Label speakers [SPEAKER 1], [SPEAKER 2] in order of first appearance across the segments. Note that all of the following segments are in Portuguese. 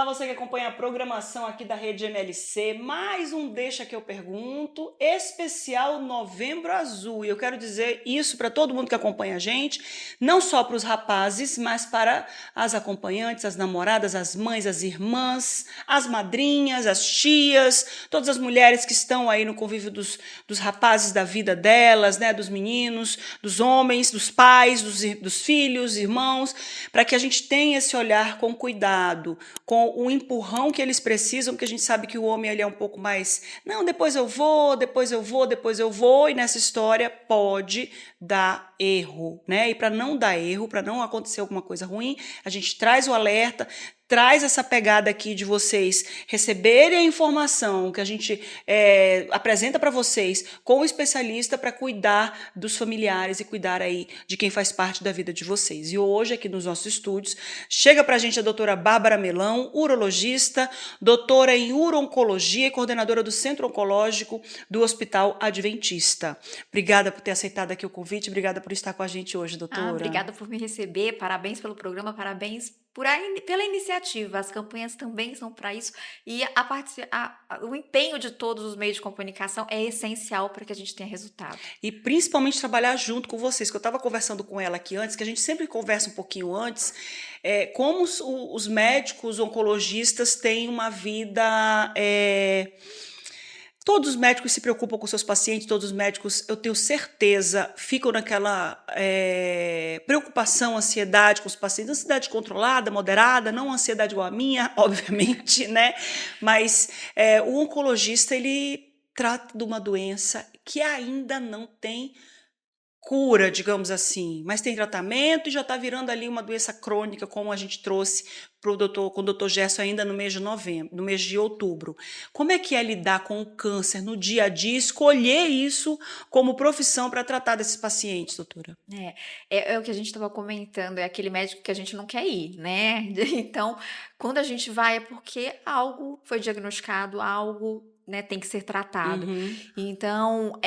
[SPEAKER 1] Olá, você que acompanha a programação aqui da Rede MLC, mais um Deixa que eu pergunto, especial Novembro Azul. E eu quero dizer isso para todo mundo que acompanha a gente, não só para os rapazes, mas para as acompanhantes, as namoradas, as mães, as irmãs, as madrinhas, as tias, todas as mulheres que estão aí no convívio dos rapazes da vida delas, né, dos meninos, dos homens, dos pais, dos filhos, irmãos, para que a gente tenha esse olhar com cuidado, com o empurrão que eles precisam, porque a gente sabe que o homem ele é um pouco mais, não, depois eu vou, e nessa história pode dar erro, né? E para não dar erro, para não acontecer alguma coisa ruim, a gente traz o alerta, traz essa pegada aqui de vocês receberem a informação que a gente apresenta para vocês com o especialista para cuidar dos familiares e cuidar aí de quem faz parte da vida de vocês. E hoje, aqui nos nossos estúdios, chega para a gente a doutora Bárbara Melão, urologista, doutora em uro-oncologia e coordenadora do Centro Oncológico do Hospital Adventista. Obrigada por ter aceitado aqui o convite, obrigada por estar com a gente hoje, doutora.
[SPEAKER 2] Obrigada por me receber, parabéns pelo programa, parabéns pela iniciativa. As campanhas também são para isso e o empenho de todos os meios de comunicação é essencial para que a gente tenha resultado.
[SPEAKER 1] E principalmente trabalhar junto com vocês, que eu estava conversando com ela aqui antes, que a gente sempre conversa um pouquinho antes, como os médicos oncologistas têm uma vida... Todos os médicos se preocupam com seus pacientes, todos os médicos, eu tenho certeza, ficam naquela preocupação, ansiedade com os pacientes, ansiedade controlada, moderada, não ansiedade igual a minha, obviamente, né? Mas o oncologista, ele trata de uma doença que ainda não tem cura, digamos assim, mas tem tratamento e já está virando ali uma doença crônica, como a gente trouxe com o doutor Gerson ainda no mês de novembro, no mês de outubro. Como é que é lidar com o câncer no dia a dia, escolher isso como profissão para tratar desses pacientes, doutora?
[SPEAKER 2] É o que a gente estava comentando, é aquele médico que a gente não quer ir, né? Então, quando a gente vai é porque algo foi diagnosticado, algo, né, tem que ser tratado.
[SPEAKER 1] Uhum.
[SPEAKER 2] Então,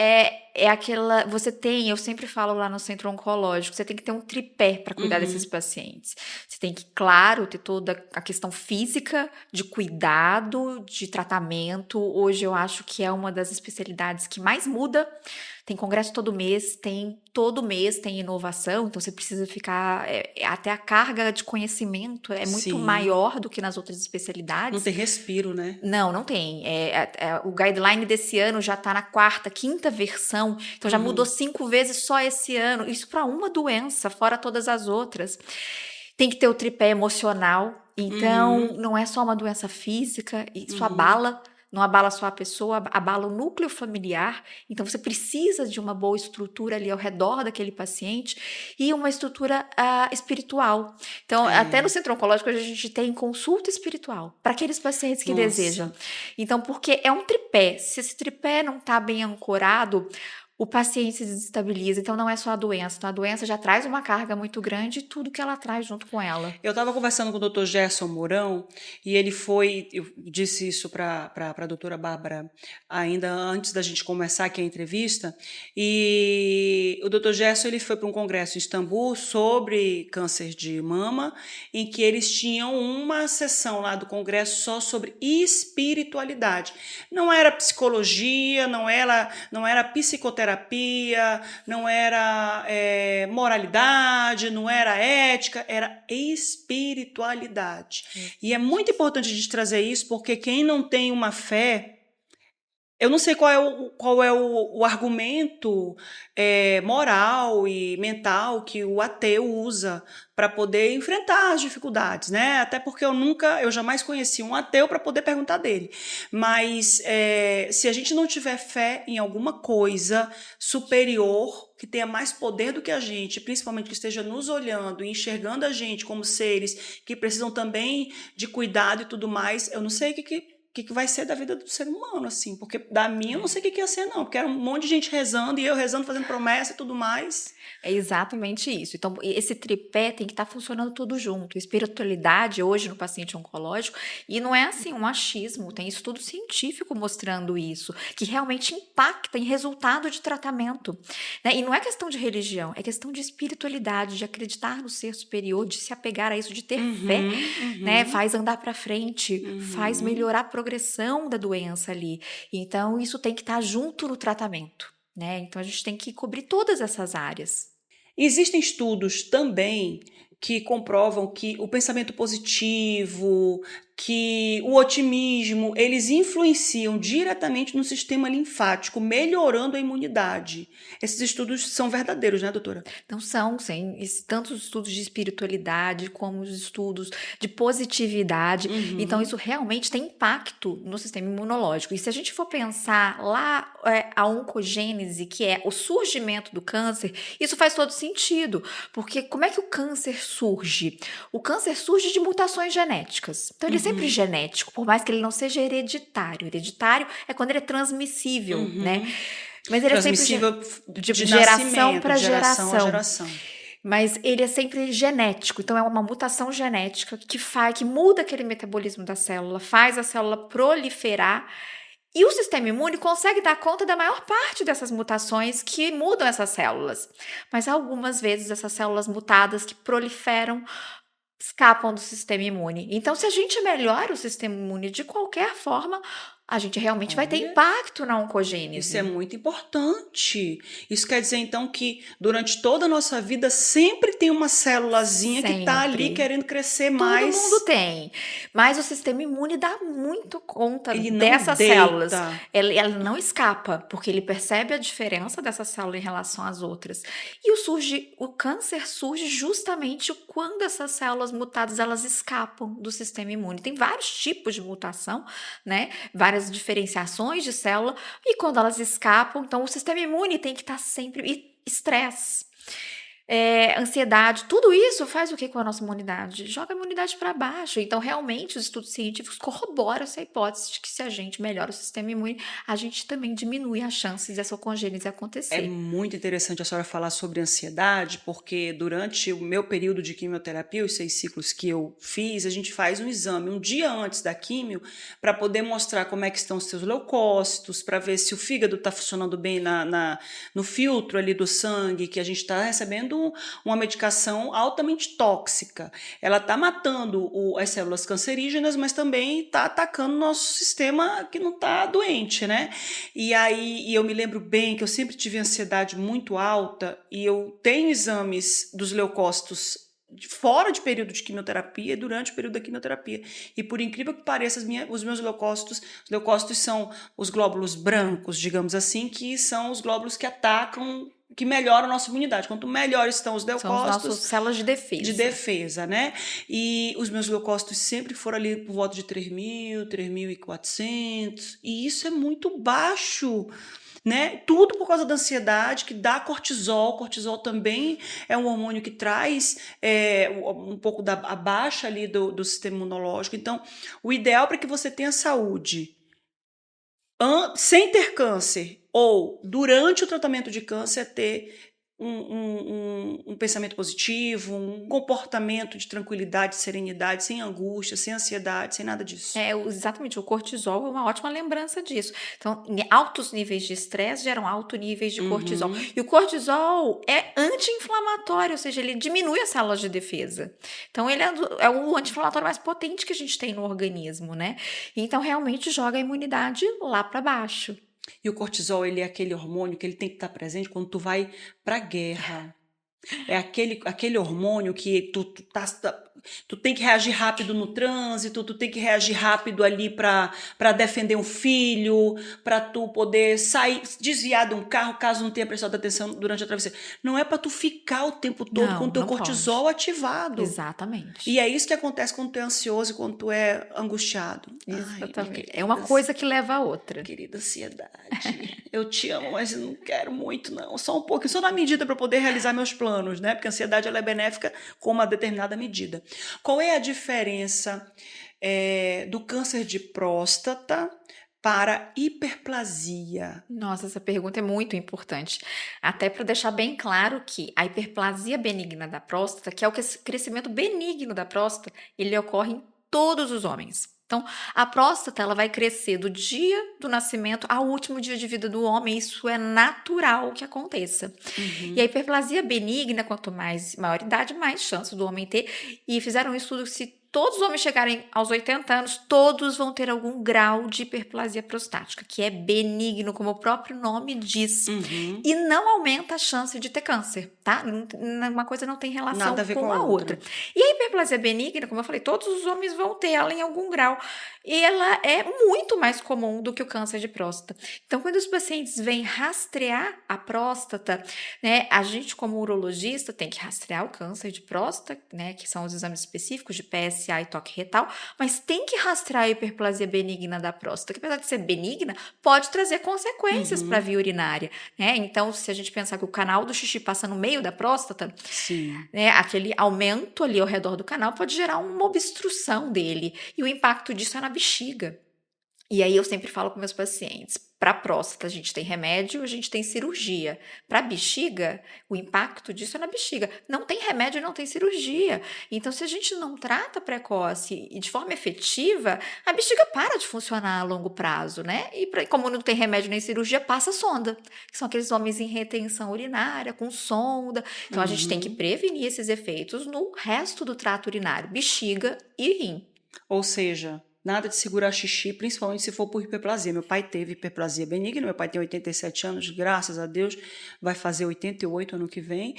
[SPEAKER 2] eu sempre falo lá no centro oncológico, você tem que ter um tripé para cuidar desses pacientes. Você tem que, claro, ter toda a questão física, de cuidado, de tratamento. Hoje eu acho que é uma das especialidades que mais muda. Tem congresso todo mês tem inovação, então você precisa ficar. Até a carga de conhecimento é muito
[SPEAKER 1] Sim.
[SPEAKER 2] maior do que nas outras
[SPEAKER 1] Não
[SPEAKER 2] especialidades.
[SPEAKER 1] tem respiro, né?
[SPEAKER 2] Não tem. O guideline desse ano já está na quinta versão, então já mudou 5 vezes só esse ano. Isso para uma doença, fora todas as outras. Tem que ter o tripé emocional, então não é só uma doença física, isso abala. Não abala só a pessoa, abala o núcleo familiar. Então, você precisa de uma boa estrutura ali ao redor daquele paciente e uma estrutura espiritual. Então, até no centro oncológico, a gente tem consulta espiritual para aqueles pacientes que desejam. Então, porque é um tripé. Se esse tripé não está bem ancorado, o paciente se desestabiliza. Então, não é só a doença. Então, a doença já traz uma carga muito grande e tudo que ela traz junto com ela.
[SPEAKER 1] Eu estava conversando com o doutor Gerson Mourão e eu disse isso para a doutora Bárbara ainda antes da gente começar aqui a entrevista, e o doutor Gerson ele foi para um congresso em Istambul sobre câncer de mama, em que eles tinham uma sessão lá do congresso só sobre espiritualidade. Não era psicologia, não era psicoterapia, não era moralidade, não era ética, era espiritualidade. E é muito importante a gente trazer isso, porque quem não tem uma fé, eu não sei qual é o argumento moral e mental que o ateu usa para poder enfrentar as dificuldades, né? Até porque eu jamais conheci um ateu para poder perguntar dele. Mas se a gente não tiver fé em alguma coisa superior, que tenha mais poder do que a gente, principalmente que esteja nos olhando e enxergando a gente como seres que precisam também de cuidado e tudo mais, eu não sei o que que vai ser da vida do ser humano, assim. Porque da minha eu não sei o que ia ser, não. Porque era um monte de gente rezando, e eu rezando, fazendo promessa e tudo mais.
[SPEAKER 2] É exatamente isso. Então, esse tripé tem que estar funcionando tudo junto. Espiritualidade, hoje, no paciente oncológico, e não é assim um achismo, tem estudo científico mostrando isso, que realmente impacta em resultado de tratamento. Né? E não é questão de religião, é questão de espiritualidade, de acreditar no ser superior, de se apegar a isso, de ter fé. Né? Faz andar para frente, faz melhorar a progressão da doença ali. Então, isso tem que estar junto no tratamento. Né? Então, a gente tem que cobrir todas essas áreas.
[SPEAKER 1] Existem estudos também que comprovam que o pensamento positivo, que o otimismo, eles influenciam diretamente no sistema linfático, melhorando a imunidade. Esses estudos são verdadeiros, né, doutora?
[SPEAKER 2] Então são, sim, tanto os estudos de espiritualidade como os estudos de positividade. Então isso realmente tem impacto no sistema imunológico. E se a gente for pensar lá a oncogênese, que é o surgimento do câncer, isso faz todo sentido. Porque como é que o câncer surge? O câncer surge de mutações genéticas. Então ele é sempre genético, por mais que ele não seja hereditário. Hereditário é quando ele é transmissível, né? Mas ele é sempre
[SPEAKER 1] de
[SPEAKER 2] geração para
[SPEAKER 1] geração a geração.
[SPEAKER 2] Mas ele é sempre genético, então é uma mutação genética que muda aquele metabolismo da célula, faz a célula proliferar, e o sistema imune consegue dar conta da maior parte dessas mutações que mudam essas células. Mas algumas vezes essas células mutadas que proliferam escapam do sistema imune. Então, se a gente melhora o sistema imune de qualquer forma, a gente realmente vai ter impacto na oncogênese.
[SPEAKER 1] Isso é muito importante. Isso quer dizer, então, que durante toda a nossa vida sempre tem uma célulazinha que está ali querendo crescer mais.
[SPEAKER 2] Todo mundo tem. Mas o sistema imune dá muito conta
[SPEAKER 1] Ele
[SPEAKER 2] dessas células. Ela não escapa, porque ele percebe a diferença dessa célula em relação às outras. E o câncer surge justamente quando essas células mutadas elas escapam do sistema imune. Tem vários tipos de mutação, né? Várias diferenciações de célula, e quando elas escapam, então o sistema imune tem que estar sempre estresse, ansiedade, tudo isso faz o que com a nossa imunidade? Joga a imunidade para baixo. Então, realmente, os estudos científicos corroboram essa hipótese de que se a gente melhora o sistema imune, a gente também diminui as chances dessa congênese acontecer.
[SPEAKER 1] É muito interessante a senhora falar sobre ansiedade, porque durante o meu período de quimioterapia, os 6 ciclos que eu fiz, a gente faz um exame um dia antes da quimio para poder mostrar como é que estão os seus leucócitos, para ver se o fígado está funcionando bem no filtro ali do sangue, que a gente está recebendo uma medicação altamente tóxica. Ela está matando as células cancerígenas, mas também está atacando o nosso sistema que não está doente, né? E aí eu me lembro bem que eu sempre tive ansiedade muito alta, e eu tenho exames dos leucócitos fora de período de quimioterapia e durante o período da quimioterapia. E por incrível que pareça, os meus leucócitos são os glóbulos brancos, digamos assim, que são os glóbulos que atacam, que melhoram a nossa imunidade. Quanto melhor estão os leucócitos...
[SPEAKER 2] São as nossas células de defesa.
[SPEAKER 1] De defesa, né? E os meus leucócitos sempre foram ali por volta de 3.000, 3.400, e isso é muito baixo, né? Tudo por causa da ansiedade, que dá cortisol. Cortisol também é um hormônio que traz um pouco a baixa ali do sistema imunológico. Então, o ideal para que você tenha saúde sem ter câncer ou durante o tratamento de câncer é ter um pensamento positivo, um comportamento de tranquilidade, serenidade, sem angústia, sem ansiedade, sem nada disso.
[SPEAKER 2] Exatamente, o cortisol é uma ótima lembrança disso. Então, altos níveis de estresse geram altos níveis de cortisol. E o cortisol é anti-inflamatório, ou seja, ele diminui as células de defesa. Então, ele é o anti-inflamatório mais potente que a gente tem no organismo, né? Então, realmente joga a imunidade lá para baixo.
[SPEAKER 1] E o cortisol, ele é aquele hormônio que ele tem que estar presente quando tu vai para a guerra. É aquele hormônio que tu tem que reagir rápido no trânsito, tu tem que reagir rápido ali para defender um filho, para tu poder sair, desviar de um carro caso não tenha prestado atenção durante a travessia. Não é para tu ficar o tempo todo com o teu cortisol ativado.
[SPEAKER 2] Exatamente.
[SPEAKER 1] E é isso que acontece quando tu é ansioso e quando tu é angustiado.
[SPEAKER 2] Exatamente. É uma coisa que leva a outra.
[SPEAKER 1] Querida ansiedade. eu te amo, mas eu não quero muito, não. Só um pouquinho, só na medida para poder realizar meus planos, né? Porque a ansiedade ela é benéfica com uma determinada medida. Qual é a diferença do câncer de próstata para hiperplasia?
[SPEAKER 2] Nossa, essa pergunta é muito importante. Até para deixar bem claro que a hiperplasia benigna da próstata, que é o crescimento benigno da próstata, ele ocorre em todos os homens. Então, a próstata ela vai crescer do dia do nascimento ao último dia de vida do homem. Isso é natural que aconteça. E a hiperplasia benigna, quanto maior idade, mais chance do homem ter. E fizeram um estudo que se todos os homens chegarem aos 80 anos, todos vão ter algum grau de hiperplasia prostática, que é benigno, como o próprio nome diz. E não aumenta a chance de ter câncer, tá? Uma coisa não tem relação
[SPEAKER 1] Nada a ver
[SPEAKER 2] com
[SPEAKER 1] com a
[SPEAKER 2] a
[SPEAKER 1] outra.
[SPEAKER 2] outra. E a hiperplasia benigna, como eu falei, todos os homens vão ter ela em algum grau. E ela é muito mais comum do que o câncer de próstata. Então, quando os pacientes vêm rastrear a próstata, né, a gente, como urologista, tem que rastrear o câncer de próstata, né, que são os exames específicos de PSA e toque retal, mas tem que rastrear a hiperplasia benigna da próstata, que apesar de ser benigna, pode trazer consequências para a via urinária, né? Então, se a gente pensar que o canal do xixi passa no meio da próstata, né, aquele aumento ali ao redor do canal pode gerar uma obstrução dele, e o impacto disso é na bexiga. E aí eu sempre falo com meus pacientes, para próstata a gente tem remédio, a gente tem cirurgia. Para bexiga, o impacto disso é na bexiga. Não tem remédio, não tem cirurgia. Então, se a gente não trata precoce e de forma efetiva, a bexiga para de funcionar a longo prazo, né? E como não tem remédio nem cirurgia, passa sonda. Que são aqueles homens em retenção urinária, com sonda. Então, a gente tem que prevenir esses efeitos no resto do trato urinário, bexiga e rim.
[SPEAKER 1] Ou seja, nada de segurar xixi, principalmente se for por hiperplasia. Meu pai teve hiperplasia benigna, meu pai tem 87 anos, graças a Deus, vai fazer 88 ano que vem,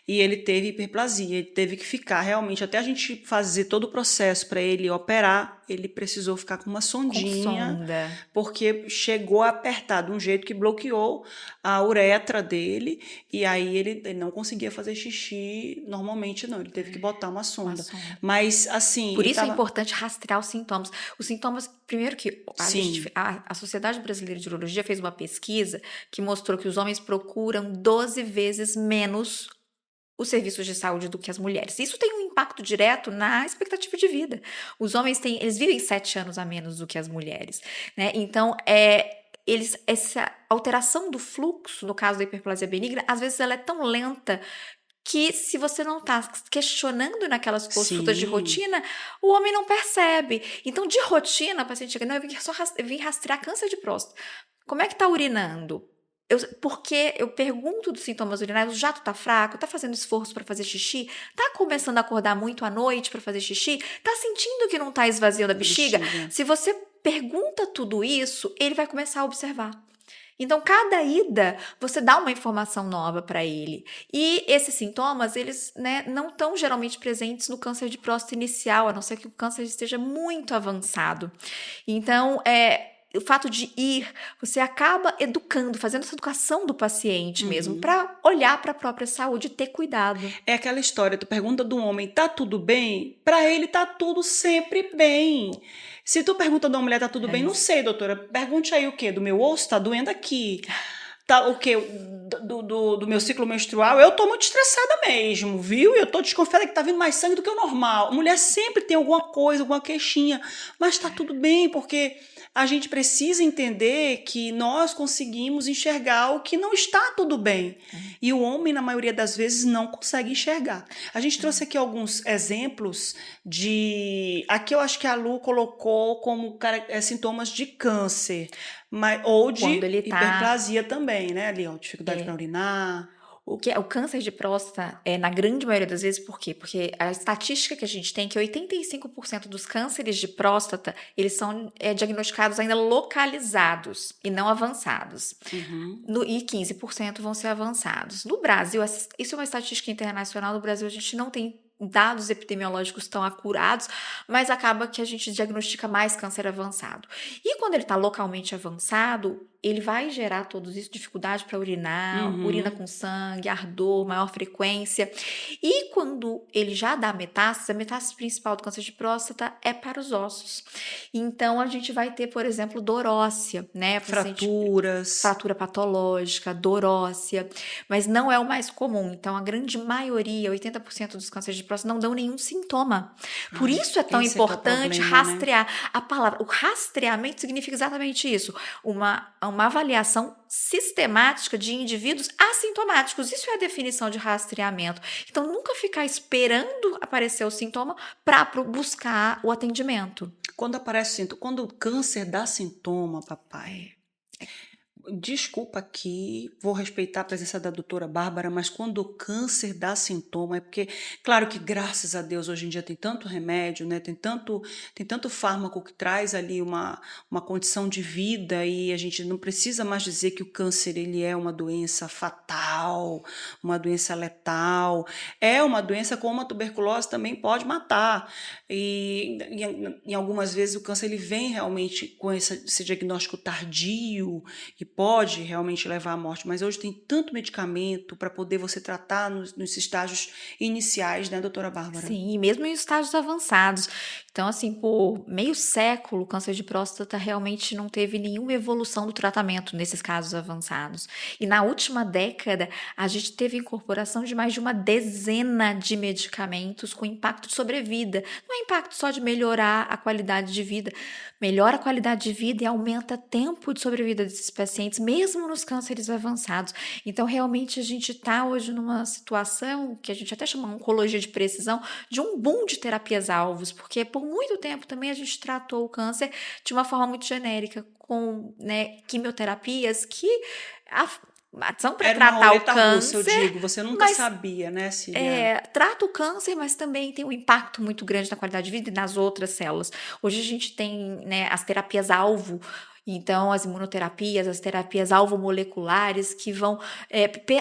[SPEAKER 1] e ele teve hiperplasia, ele teve que ficar realmente, até a gente fazer todo o processo para ele operar, ele precisou ficar com uma sondinha, porque chegou a apertar de um jeito que bloqueou a uretra dele, e aí ele não conseguia fazer xixi normalmente não, ele teve que botar uma sonda. Mas assim...
[SPEAKER 2] Por isso é importante rastrear os sintomas. Os sintomas, primeiro que a Sociedade Brasileira de Urologia fez uma pesquisa que mostrou que os homens procuram 12 vezes menos os serviços de saúde do que as mulheres. Isso tem um impacto direto na expectativa de vida. Os homens eles vivem 7 anos a menos do que as mulheres, né? Então, essa alteração do fluxo, no caso da hiperplasia benigna, às vezes ela é tão lenta que se você não está questionando naquelas consultas de rotina, o homem não percebe. Então, de rotina, a paciente chega, não, eu vim rastrear câncer de próstata. Como é que está urinando? Porque eu pergunto dos sintomas urinários, o jato tá fraco, tá fazendo esforço para fazer xixi, tá começando a acordar muito à noite para fazer xixi, tá sentindo que não tá esvaziando a bexiga? Se você pergunta tudo isso, ele vai começar a observar. Então, cada ida, você dá uma informação nova para ele. E esses sintomas, eles, né, não estão geralmente presentes no câncer de próstata inicial, a não ser que o câncer esteja muito avançado. Então, o fato de você acaba educando, fazendo essa educação do paciente mesmo, para olhar para a própria saúde e ter cuidado.
[SPEAKER 1] É aquela história, tu pergunta do homem, tá tudo bem? Para ele tá tudo sempre bem. Se tu pergunta de uma mulher, tá tudo bem? Não sei, doutora. Pergunte aí o quê? Do meu osso? Tá doendo aqui. Tá o quê? Do meu ciclo menstrual? Eu tô muito estressada mesmo, viu? Eu tô desconfiada que tá vindo mais sangue do que o normal. A mulher sempre tem alguma coisa, alguma queixinha. Mas tá tudo bem, porque a gente precisa entender que nós conseguimos enxergar o que não está tudo bem. E o homem, na maioria das vezes, não consegue enxergar. A gente trouxe aqui alguns exemplos de... Aqui eu acho que a Lu colocou como sintomas de câncer, ou de hiperplasia também, né? Ali, ó, dificuldade para urinar...
[SPEAKER 2] O câncer de próstata na grande maioria das vezes, por quê? Porque a estatística que a gente tem é que 85% dos cânceres de próstata, eles são diagnosticados ainda localizados e não avançados. E 15% vão ser avançados. No Brasil, isso é uma estatística internacional, no Brasil a gente não tem dados epidemiológicos tão acurados, mas acaba que a gente diagnostica mais câncer avançado. E quando ele está localmente avançado, ele vai gerar todos isso, dificuldade para urinar, urina
[SPEAKER 1] Uhum.
[SPEAKER 2] com sangue, ardor, maior frequência. E quando ele já dá metástase, a metástase principal do câncer de próstata é para os ossos. Então, a gente vai ter, por exemplo, dor óssea, né?
[SPEAKER 1] Fraturas.
[SPEAKER 2] Fratura patológica, dor óssea, mas não é o mais comum. Então, a grande maioria, 80% dos cânceres de próstata, não dão nenhum sintoma. Por
[SPEAKER 1] Ai,
[SPEAKER 2] isso é tão
[SPEAKER 1] esse é que é o
[SPEAKER 2] importante
[SPEAKER 1] problema, né?
[SPEAKER 2] rastrear. O rastreamento significa exatamente isso, uma avaliação sistemática de indivíduos assintomáticos. Isso é a definição de rastreamento. Então, nunca ficar esperando aparecer o sintoma para buscar o atendimento.
[SPEAKER 1] Quando aparece, quando o câncer dá sintoma, papai, desculpa aqui, vou respeitar a presença da doutora Bárbara, mas quando o câncer dá sintoma, é porque, claro que graças a Deus hoje em dia tem tanto remédio, né? Tem tanto fármaco que traz ali uma condição de vida e a gente não precisa mais dizer que o câncer ele é uma doença fatal, uma doença letal. É uma doença como a tuberculose também pode matar. E em algumas vezes o câncer ele vem realmente com esse diagnóstico tardio e pode realmente levar à morte, mas hoje tem tanto medicamento para poder você tratar nos estágios iniciais, né, doutora Bárbara?
[SPEAKER 2] Sim, e mesmo em estágios avançados. Então, assim, por meio século, o câncer de próstata realmente não teve nenhuma evolução do tratamento nesses casos avançados. E na última década, a gente teve incorporação de mais de uma dezena de medicamentos com impacto de sobrevida. Não é impacto só de melhorar a qualidade de vida, melhora a qualidade de vida e aumenta o tempo de sobrevida desses pacientes, mesmo nos cânceres avançados. Então, realmente, a gente está hoje numa situação que a gente até chama oncologia de precisão, de um boom de terapias-alvos, porque por muito tempo também a gente tratou o câncer de uma forma muito genérica, com, né, quimioterapias que são para
[SPEAKER 1] Era uma
[SPEAKER 2] tratar o
[SPEAKER 1] roleta russa, eu
[SPEAKER 2] câncer,
[SPEAKER 1] digo. Você nunca
[SPEAKER 2] mas
[SPEAKER 1] sabia, né, Cília?
[SPEAKER 2] trata o câncer, mas também tem um impacto muito grande na qualidade de vida e nas outras células. Hoje a gente tem, né, as terapias-alvo, então as imunoterapias, as terapias alvo-moleculares, que vão,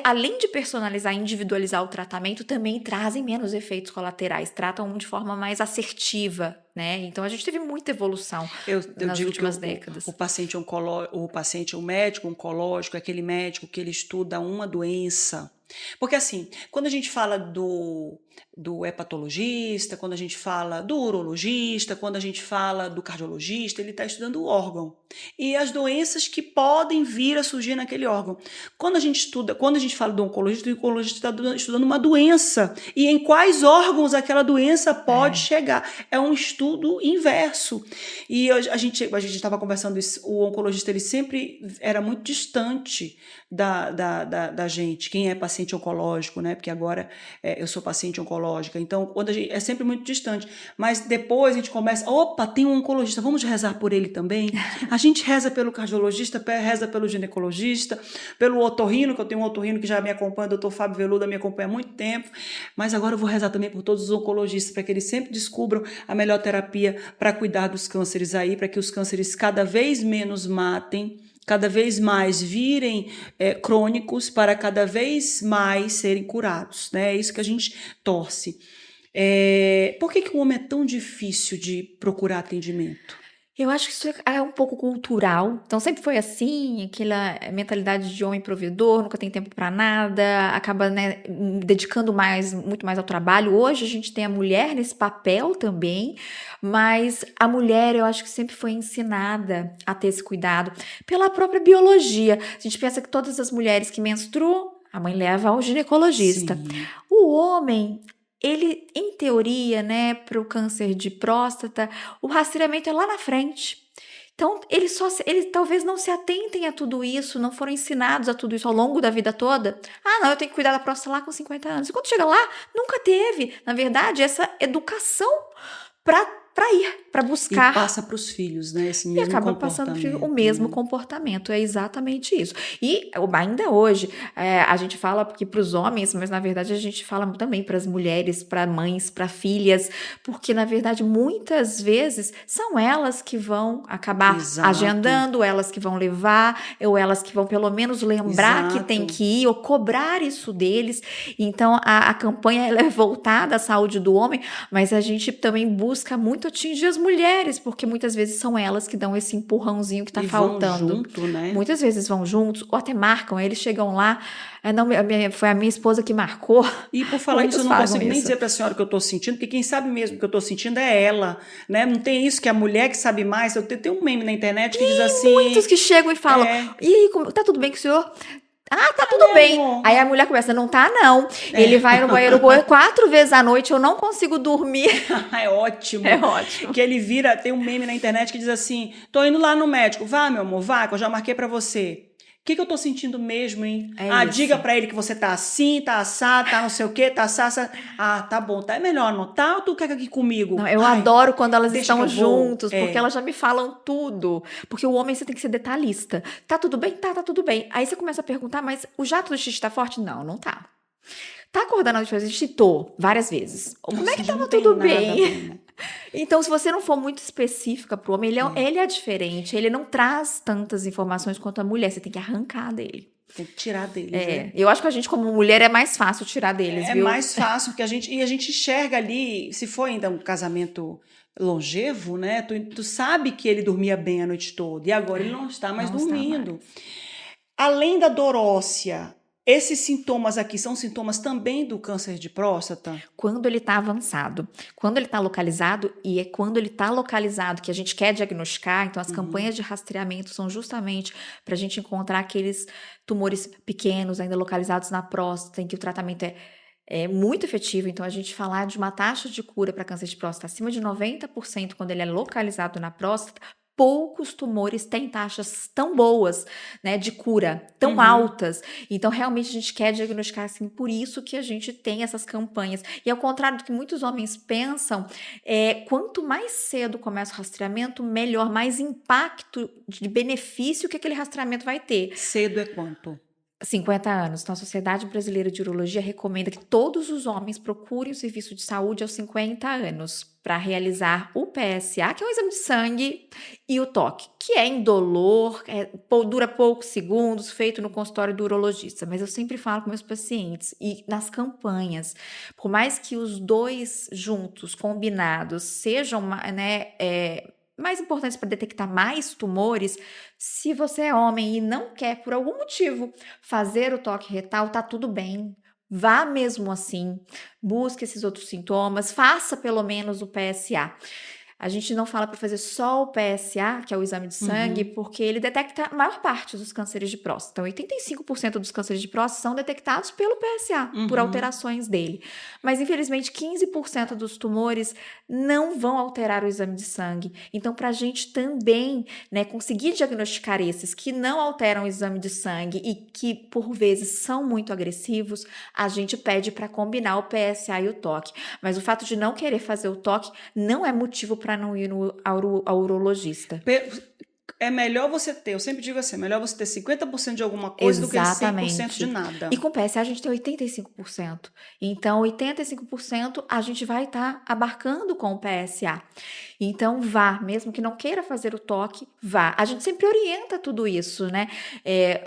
[SPEAKER 2] além de personalizar e individualizar o tratamento, também trazem menos efeitos colaterais, tratam de forma mais assertiva, né? Então a gente teve muita evolução
[SPEAKER 1] Eu
[SPEAKER 2] nas
[SPEAKER 1] digo que
[SPEAKER 2] últimas décadas.
[SPEAKER 1] o médico oncológico é aquele médico que ele estuda uma doença. Porque assim, quando a gente fala do hepatologista, quando a gente fala do urologista, quando a gente fala do cardiologista, ele está estudando o órgão e as doenças que podem vir a surgir naquele órgão. Quando a gente fala do oncologista, o oncologista está estudando uma doença e em quais órgãos aquela doença pode chegar. É um estudo inverso. E a gente estava conversando isso, o oncologista ele sempre era muito distante da gente, quem é paciente oncológico, né? Porque agora eu sou paciente oncológica, então quando é sempre muito distante, mas depois a gente começa, opa, tem um oncologista, vamos rezar por ele também. A gente reza pelo cardiologista, reza pelo ginecologista, pelo otorrino, que eu tenho um otorrino que já me acompanha, o doutor Fábio Veluda me acompanha há muito tempo, mas agora eu vou rezar também por todos os oncologistas, para que eles sempre descubram a melhor terapia para cuidar dos cânceres aí, para que os cânceres cada vez menos matem, cada vez mais virem crônicos, para cada vez mais serem curados, né? É isso que a gente torce. Por que o homem é tão difícil de procurar atendimento?
[SPEAKER 2] Eu acho que isso é um pouco cultural. Então, sempre foi assim, aquela mentalidade de homem provedor, nunca tem tempo para nada, acaba, né, dedicando muito mais ao trabalho. Hoje a gente tem a mulher nesse papel também, mas a mulher, eu acho que sempre foi ensinada a ter esse cuidado pela própria biologia. A gente pensa que todas as mulheres que menstruam, a mãe leva ao ginecologista.
[SPEAKER 1] Sim.
[SPEAKER 2] O homem, ele, em teoria, né, para o câncer de próstata, o rastreamento é lá na frente. Então, eles talvez não se atentem a tudo isso, não foram ensinados a tudo isso ao longo da vida toda. Ah, não, eu tenho que cuidar da próstata lá com 50 anos. E quando chega lá, nunca teve, na verdade, essa educação para buscar.
[SPEAKER 1] E passa para os filhos, né? Esse mesmo
[SPEAKER 2] E acaba
[SPEAKER 1] comportamento,
[SPEAKER 2] passando o mesmo comportamento, é exatamente isso. E ainda hoje, a gente fala que para os homens, mas na verdade a gente fala também para as mulheres, para mães, para filhas, porque na verdade muitas vezes são elas que vão acabar agendando, elas que vão levar, ou elas que vão pelo menos lembrar que tem que ir, ou cobrar isso deles. Então a campanha ela é voltada à saúde do homem, mas a gente também busca muito atingir as mulheres. mulheres, porque muitas vezes são elas que dão esse empurrãozinho que tá faltando.
[SPEAKER 1] Vão junto, né?
[SPEAKER 2] Muitas vezes vão juntos, ou até marcam, eles chegam lá, não, foi a minha esposa que marcou.
[SPEAKER 1] E por falar nisso, eu não
[SPEAKER 2] Muitos
[SPEAKER 1] consigo nem
[SPEAKER 2] fazem
[SPEAKER 1] dizer para a senhora o que eu estou sentindo, porque quem sabe mesmo o que eu estou sentindo é ela, né? Não tem isso que a mulher que sabe mais. Tem um meme na internet que diz assim...
[SPEAKER 2] Muitos que chegam e falam, e aí, tá tudo bem com o senhor? Ah, tá tudo bem.
[SPEAKER 1] amor.
[SPEAKER 2] Aí a mulher começa, não tá não. Ele vai no banheiro 4 vezes à noite, eu não consigo dormir.
[SPEAKER 1] É ótimo.
[SPEAKER 2] É ótimo.
[SPEAKER 1] Que ele vira, tem um meme na internet que diz assim, tô indo lá no médico, vá meu amor, vá, que eu já marquei pra você. O que eu tô sentindo mesmo, hein?
[SPEAKER 2] É isso.
[SPEAKER 1] Diga pra ele que você tá assim, tá assado, tá não sei o quê, tá assado. Tá bom, tá. É melhor anotar ou tu quer aqui comigo?
[SPEAKER 2] Não, eu adoro quando elas
[SPEAKER 1] deixa que
[SPEAKER 2] estão
[SPEAKER 1] eu vou.
[SPEAKER 2] juntos, porque elas já me falam tudo. Porque o homem, você tem que ser detalhista. Tá tudo bem? Tá tudo bem. Aí você começa a perguntar, mas o jato do xixi tá forte? Não, não tá. Tá acordando a noite fazer xixi? Tô, várias vezes. Como é que tava tudo bem? Então, se você não for muito específica pro homem, ele é diferente. Ele não traz tantas informações quanto a mulher. Você tem que arrancar dele.
[SPEAKER 1] Tem que tirar deles, né?
[SPEAKER 2] Eu acho que a gente, como mulher, é mais fácil tirar deles, viu?
[SPEAKER 1] É mais fácil, porque a gente enxerga ali, se for ainda um casamento longevo, né? Tu sabe que ele dormia bem a noite toda, e agora ele não está mais dormindo. Além da dor óssea, esses sintomas aqui são sintomas também do câncer de próstata?
[SPEAKER 2] Quando ele está avançado. Quando ele está localizado, e é quando ele está localizado que a gente quer diagnosticar, então as campanhas de rastreamento são justamente para a gente encontrar aqueles tumores pequenos, ainda localizados na próstata, em que o tratamento é muito efetivo. Então, a gente falar de uma taxa de cura para câncer de próstata acima de 90% quando ele é localizado na próstata, poucos tumores têm taxas tão boas, né, de cura, tão altas. Então, realmente, a gente quer diagnosticar assim, por isso que a gente tem essas campanhas. E ao contrário do que muitos homens pensam, quanto mais cedo começa o rastreamento, melhor, mais impacto de benefício que aquele rastreamento vai ter.
[SPEAKER 1] Cedo é quanto?
[SPEAKER 2] 50 anos. Então, a Sociedade Brasileira de Urologia recomenda que todos os homens procurem o serviço de saúde aos 50 anos para realizar o PSA, que é um exame de sangue, e o toque, que é indolor, dura poucos segundos, feito no consultório do urologista. Mas eu sempre falo com meus pacientes, e nas campanhas, por mais que os dois juntos, combinados, sejam, né, mais importantes para detectar mais tumores, se você é homem e não quer, por algum motivo, fazer o toque retal, tá tudo bem. Vá mesmo assim, busque esses outros sintomas, faça pelo menos o PSA. A gente não fala para fazer só o PSA, que é o exame de sangue, porque ele detecta a maior parte dos cânceres de próstata. Então, 85% dos cânceres de próstata são detectados pelo PSA, por alterações dele. Mas, infelizmente, 15% dos tumores não vão alterar o exame de sangue. Então, para a gente também, né, conseguir diagnosticar esses que não alteram o exame de sangue e que, por vezes, são muito agressivos, a gente pede para combinar o PSA e o toque. Mas o fato de não querer fazer o toque não é motivo para não ir ao urologista.
[SPEAKER 1] É melhor você ter, eu sempre digo assim, é melhor você ter 50% de alguma coisa do que 100% de nada.
[SPEAKER 2] E com PSA a gente tem 85%. Então, 85% a gente vai estar abarcando com o PSA. Então, vá, mesmo que não queira fazer o toque, vá. A gente sempre orienta tudo isso, né?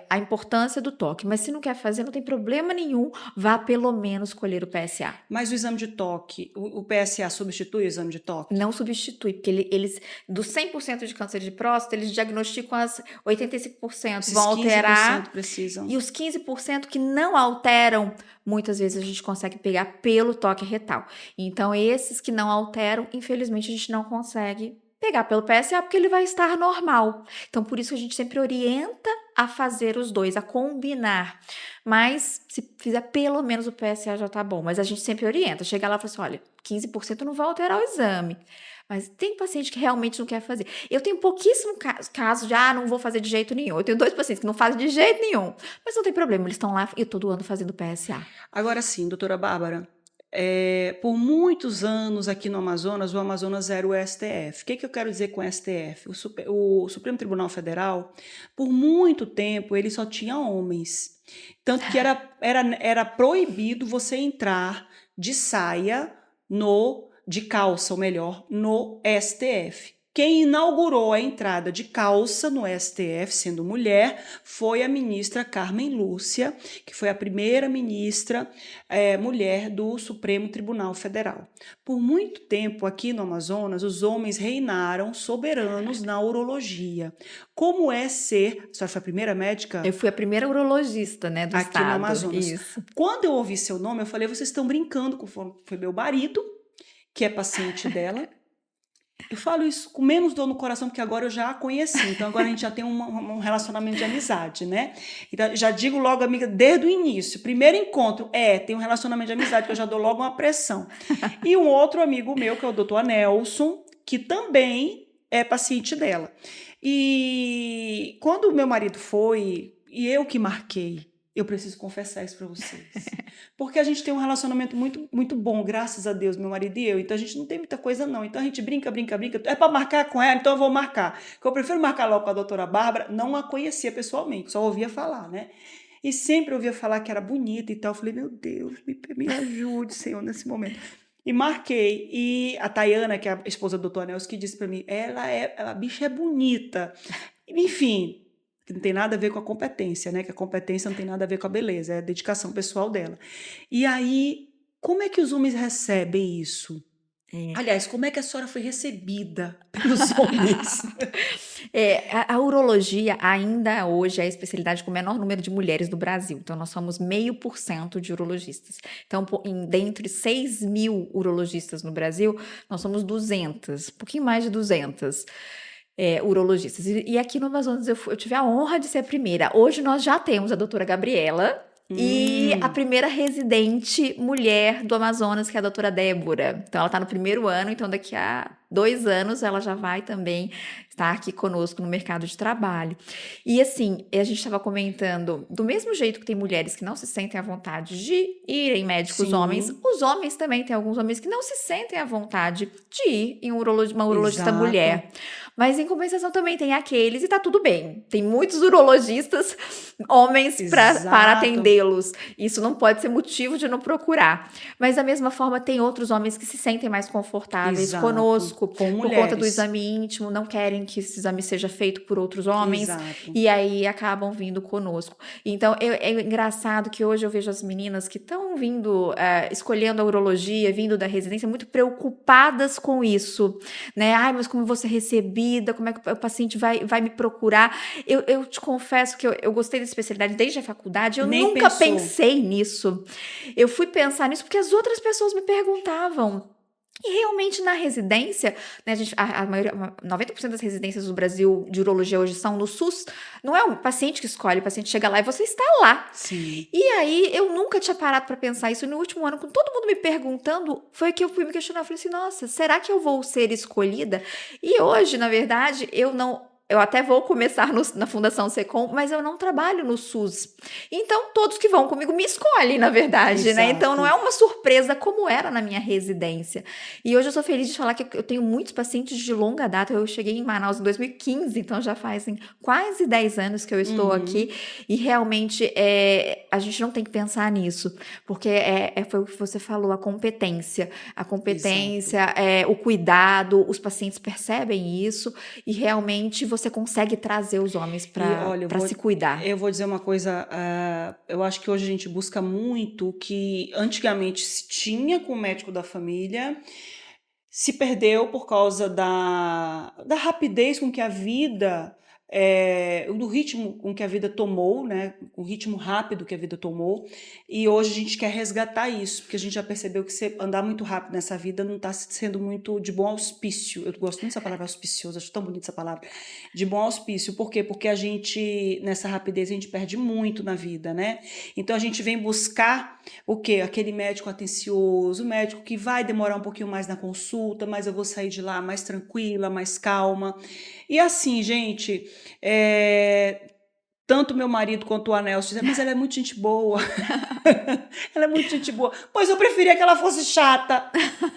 [SPEAKER 2] A importância do toque. Mas se não quer fazer, não tem problema nenhum, vá pelo menos colher o PSA.
[SPEAKER 1] Mas o exame de toque, o PSA substitui o exame de toque?
[SPEAKER 2] Não substitui, porque eles dos 100% de câncer de próstata, eles diagnosticam as 85%
[SPEAKER 1] Esses
[SPEAKER 2] vão alterar.
[SPEAKER 1] 15% precisam.
[SPEAKER 2] E os 15% que não alteram, muitas vezes a gente consegue pegar pelo toque retal. Então, esses que não alteram, infelizmente, a gente não consegue pegar pelo PSA, porque ele vai estar normal. Então, por isso que a gente sempre orienta a fazer os dois, a combinar. Mas, se fizer pelo menos o PSA já tá bom. Mas a gente sempre orienta. Chega lá e fala assim, olha, 15% não vai alterar o exame. Mas tem paciente que realmente não quer fazer. Eu tenho pouquíssimo caso de, não vou fazer de jeito nenhum. Eu tenho 2 pacientes que não fazem de jeito nenhum. Mas não tem problema, eles estão lá e eu todo ano fazendo PSA.
[SPEAKER 1] Agora sim, doutora Bárbara, por muitos anos aqui no Amazonas, o Amazonas era o STF. O que eu quero dizer com STF? O Supremo Tribunal Federal, por muito tempo, ele só tinha homens. Tanto que era proibido você entrar de saia de calça, ou melhor, no STF. Quem inaugurou a entrada de calça no STF, sendo mulher, foi a ministra Carmen Lúcia, que foi a primeira ministra mulher do Supremo Tribunal Federal. Por muito tempo aqui no Amazonas, os homens reinaram soberanos na urologia. Como é ser... A senhora foi a primeira médica?
[SPEAKER 2] Eu fui a primeira urologista, né, do
[SPEAKER 1] aqui
[SPEAKER 2] estado.
[SPEAKER 1] no Amazonas.
[SPEAKER 2] Isso.
[SPEAKER 1] Quando eu ouvi seu nome, eu falei, vocês estão brincando. Foi meu marido, que é paciente dela. Eu falo isso com menos dor no coração, porque agora eu já a conheci. Então, agora a gente já tem um relacionamento de amizade, né? Então, já digo logo, amiga, desde o início. Primeiro encontro, tem um relacionamento de amizade, que eu já dou logo uma pressão. E um outro amigo meu, que é o doutor Nelson, que também é paciente dela. E quando o meu marido foi, e eu que marquei, eu preciso confessar isso para vocês. Porque a gente tem um relacionamento muito, muito bom, graças a Deus, meu marido e eu. Então a gente não tem muita coisa, não. Então a gente brinca. É para marcar com ela, então eu vou marcar. Porque eu prefiro marcar logo com a doutora Bárbara. Não a conhecia pessoalmente, só ouvia falar, né? E sempre ouvia falar que era bonita e tal. Eu falei, meu Deus, me ajude, Senhor, nesse momento. E marquei. E a Tayana, que é a esposa do doutor Nelson, que disse para mim, a bicha é bonita. Enfim... que não tem nada a ver com a competência, né? Que a competência não tem nada a ver com a beleza, é a dedicação pessoal dela. E aí, como é que os homens recebem isso? Aliás, como é que a senhora foi recebida pelos homens?
[SPEAKER 2] A urologia ainda hoje é a especialidade com o menor número de mulheres do Brasil. Então, nós somos 0,5% de urologistas. Então, dentre 6 mil urologistas no Brasil, nós somos 200, um pouquinho mais de 200. Urologistas. E aqui no Amazonas eu tive a honra de ser a primeira. Hoje nós já temos a doutora Gabriela e a primeira residente mulher do Amazonas, que é a doutora Débora. Então ela está no primeiro ano, então daqui a 2 anos ela já vai também estar aqui conosco no mercado de trabalho. E assim, a gente estava comentando, do mesmo jeito que tem mulheres que não se sentem à vontade de ir em médicos homens, os homens também, tem alguns homens que não se sentem à vontade de ir em uma urologista
[SPEAKER 1] Exato.
[SPEAKER 2] mulher. Mas em compensação também tem aqueles, e tá tudo bem. Tem muitos urologistas homens para atendê-los. Isso não pode ser motivo de não procurar. Mas da mesma forma, tem outros homens que se sentem mais confortáveis conosco, por conta do exame íntimo, não querem que esse exame seja feito por outros homens.
[SPEAKER 1] Exato.
[SPEAKER 2] E aí acabam vindo conosco. Então, é engraçado que hoje eu vejo as meninas que estão vindo, escolhendo a urologia, vindo da residência, muito preocupadas com isso, né? Ai, mas como você recebida, como é que o paciente vai me procurar? Eu te confesso que eu gostei da especialidade desde a faculdade, eu nunca pensei nisso. Eu fui pensar nisso porque as outras pessoas me perguntavam. E realmente na residência, né, 90% das residências do Brasil de urologia hoje são no SUS, não é um paciente que escolhe, o paciente chega lá e você está lá.
[SPEAKER 1] Sim.
[SPEAKER 2] E aí eu nunca tinha parado para pensar isso. E no último ano, com todo mundo me perguntando, foi que eu fui me questionar. Eu falei assim, nossa, será que eu vou ser escolhida? E hoje, na verdade, eu até vou começar na Fundação Secom, mas eu não trabalho no SUS. Então, todos que vão comigo me escolhem, na verdade,
[SPEAKER 1] Exato.
[SPEAKER 2] né? Então, não é uma surpresa como era na minha residência. E hoje eu sou feliz de falar que eu tenho muitos pacientes de longa data. Eu cheguei em Manaus em 2015, então já fazem quase 10 anos que eu estou aqui. E realmente, a gente não tem que pensar nisso, porque foi o que você falou, a competência. A competência, o cuidado, os pacientes percebem isso e realmente você consegue trazer os homens para se cuidar.
[SPEAKER 1] Eu vou dizer uma coisa, eu acho que hoje a gente busca muito o que antigamente se tinha com o médico da família, se perdeu por causa da rapidez com que a vida, do ritmo com que a vida tomou, né? O ritmo rápido que a vida tomou, e hoje a gente quer resgatar isso, porque a gente já percebeu que você andar muito rápido nessa vida não está sendo muito de bom auspício. Eu gosto muito dessa palavra auspicioso, acho tão bonita essa palavra. De bom auspício. Por quê? Porque a gente, nessa rapidez, a gente perde muito na vida, né? Então a gente vem buscar o quê? Aquele médico atencioso, o médico que vai demorar um pouquinho mais na consulta, mas eu vou sair de lá mais tranquila, mais calma. E assim, gente, tanto meu marido quanto o Anelson dizem, mas ela é muito gente boa. Ela é muito gente boa. Pois eu preferia que ela fosse chata.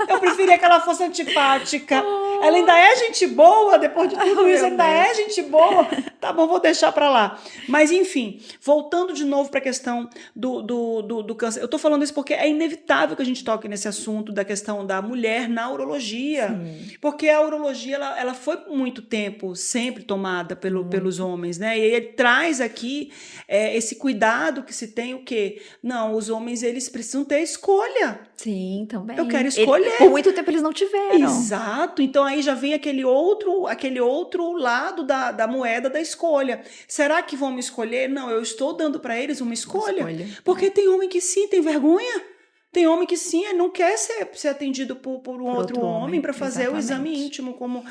[SPEAKER 1] Eu preferia que ela ela fosse antipática. Ela ainda é gente boa, depois de tudo isso, ainda é gente boa. Tá bom, vou deixar pra lá. Mas, enfim, voltando de novo pra questão do câncer. Eu tô falando isso porque é inevitável que a gente toque nesse assunto da questão da mulher na urologia.
[SPEAKER 2] Sim.
[SPEAKER 1] Porque a urologia, ela foi por muito tempo sempre tomada pelos homens, né? E ele traz aqui esse cuidado que se tem, o quê? Não, os homens, eles precisam ter escolha.
[SPEAKER 2] Sim, também.
[SPEAKER 1] Eu quero escolher.
[SPEAKER 2] Por muito tempo eles não tiveram.
[SPEAKER 1] Exato. Então aí já vem aquele outro lado da moeda da escolha. Será que vão me escolher? Não, eu estou dando para eles uma escolha. Porque tem homem que sim, tem vergonha. Tem homem que sim, não quer ser atendido por um outro homem para fazer o exame íntimo, como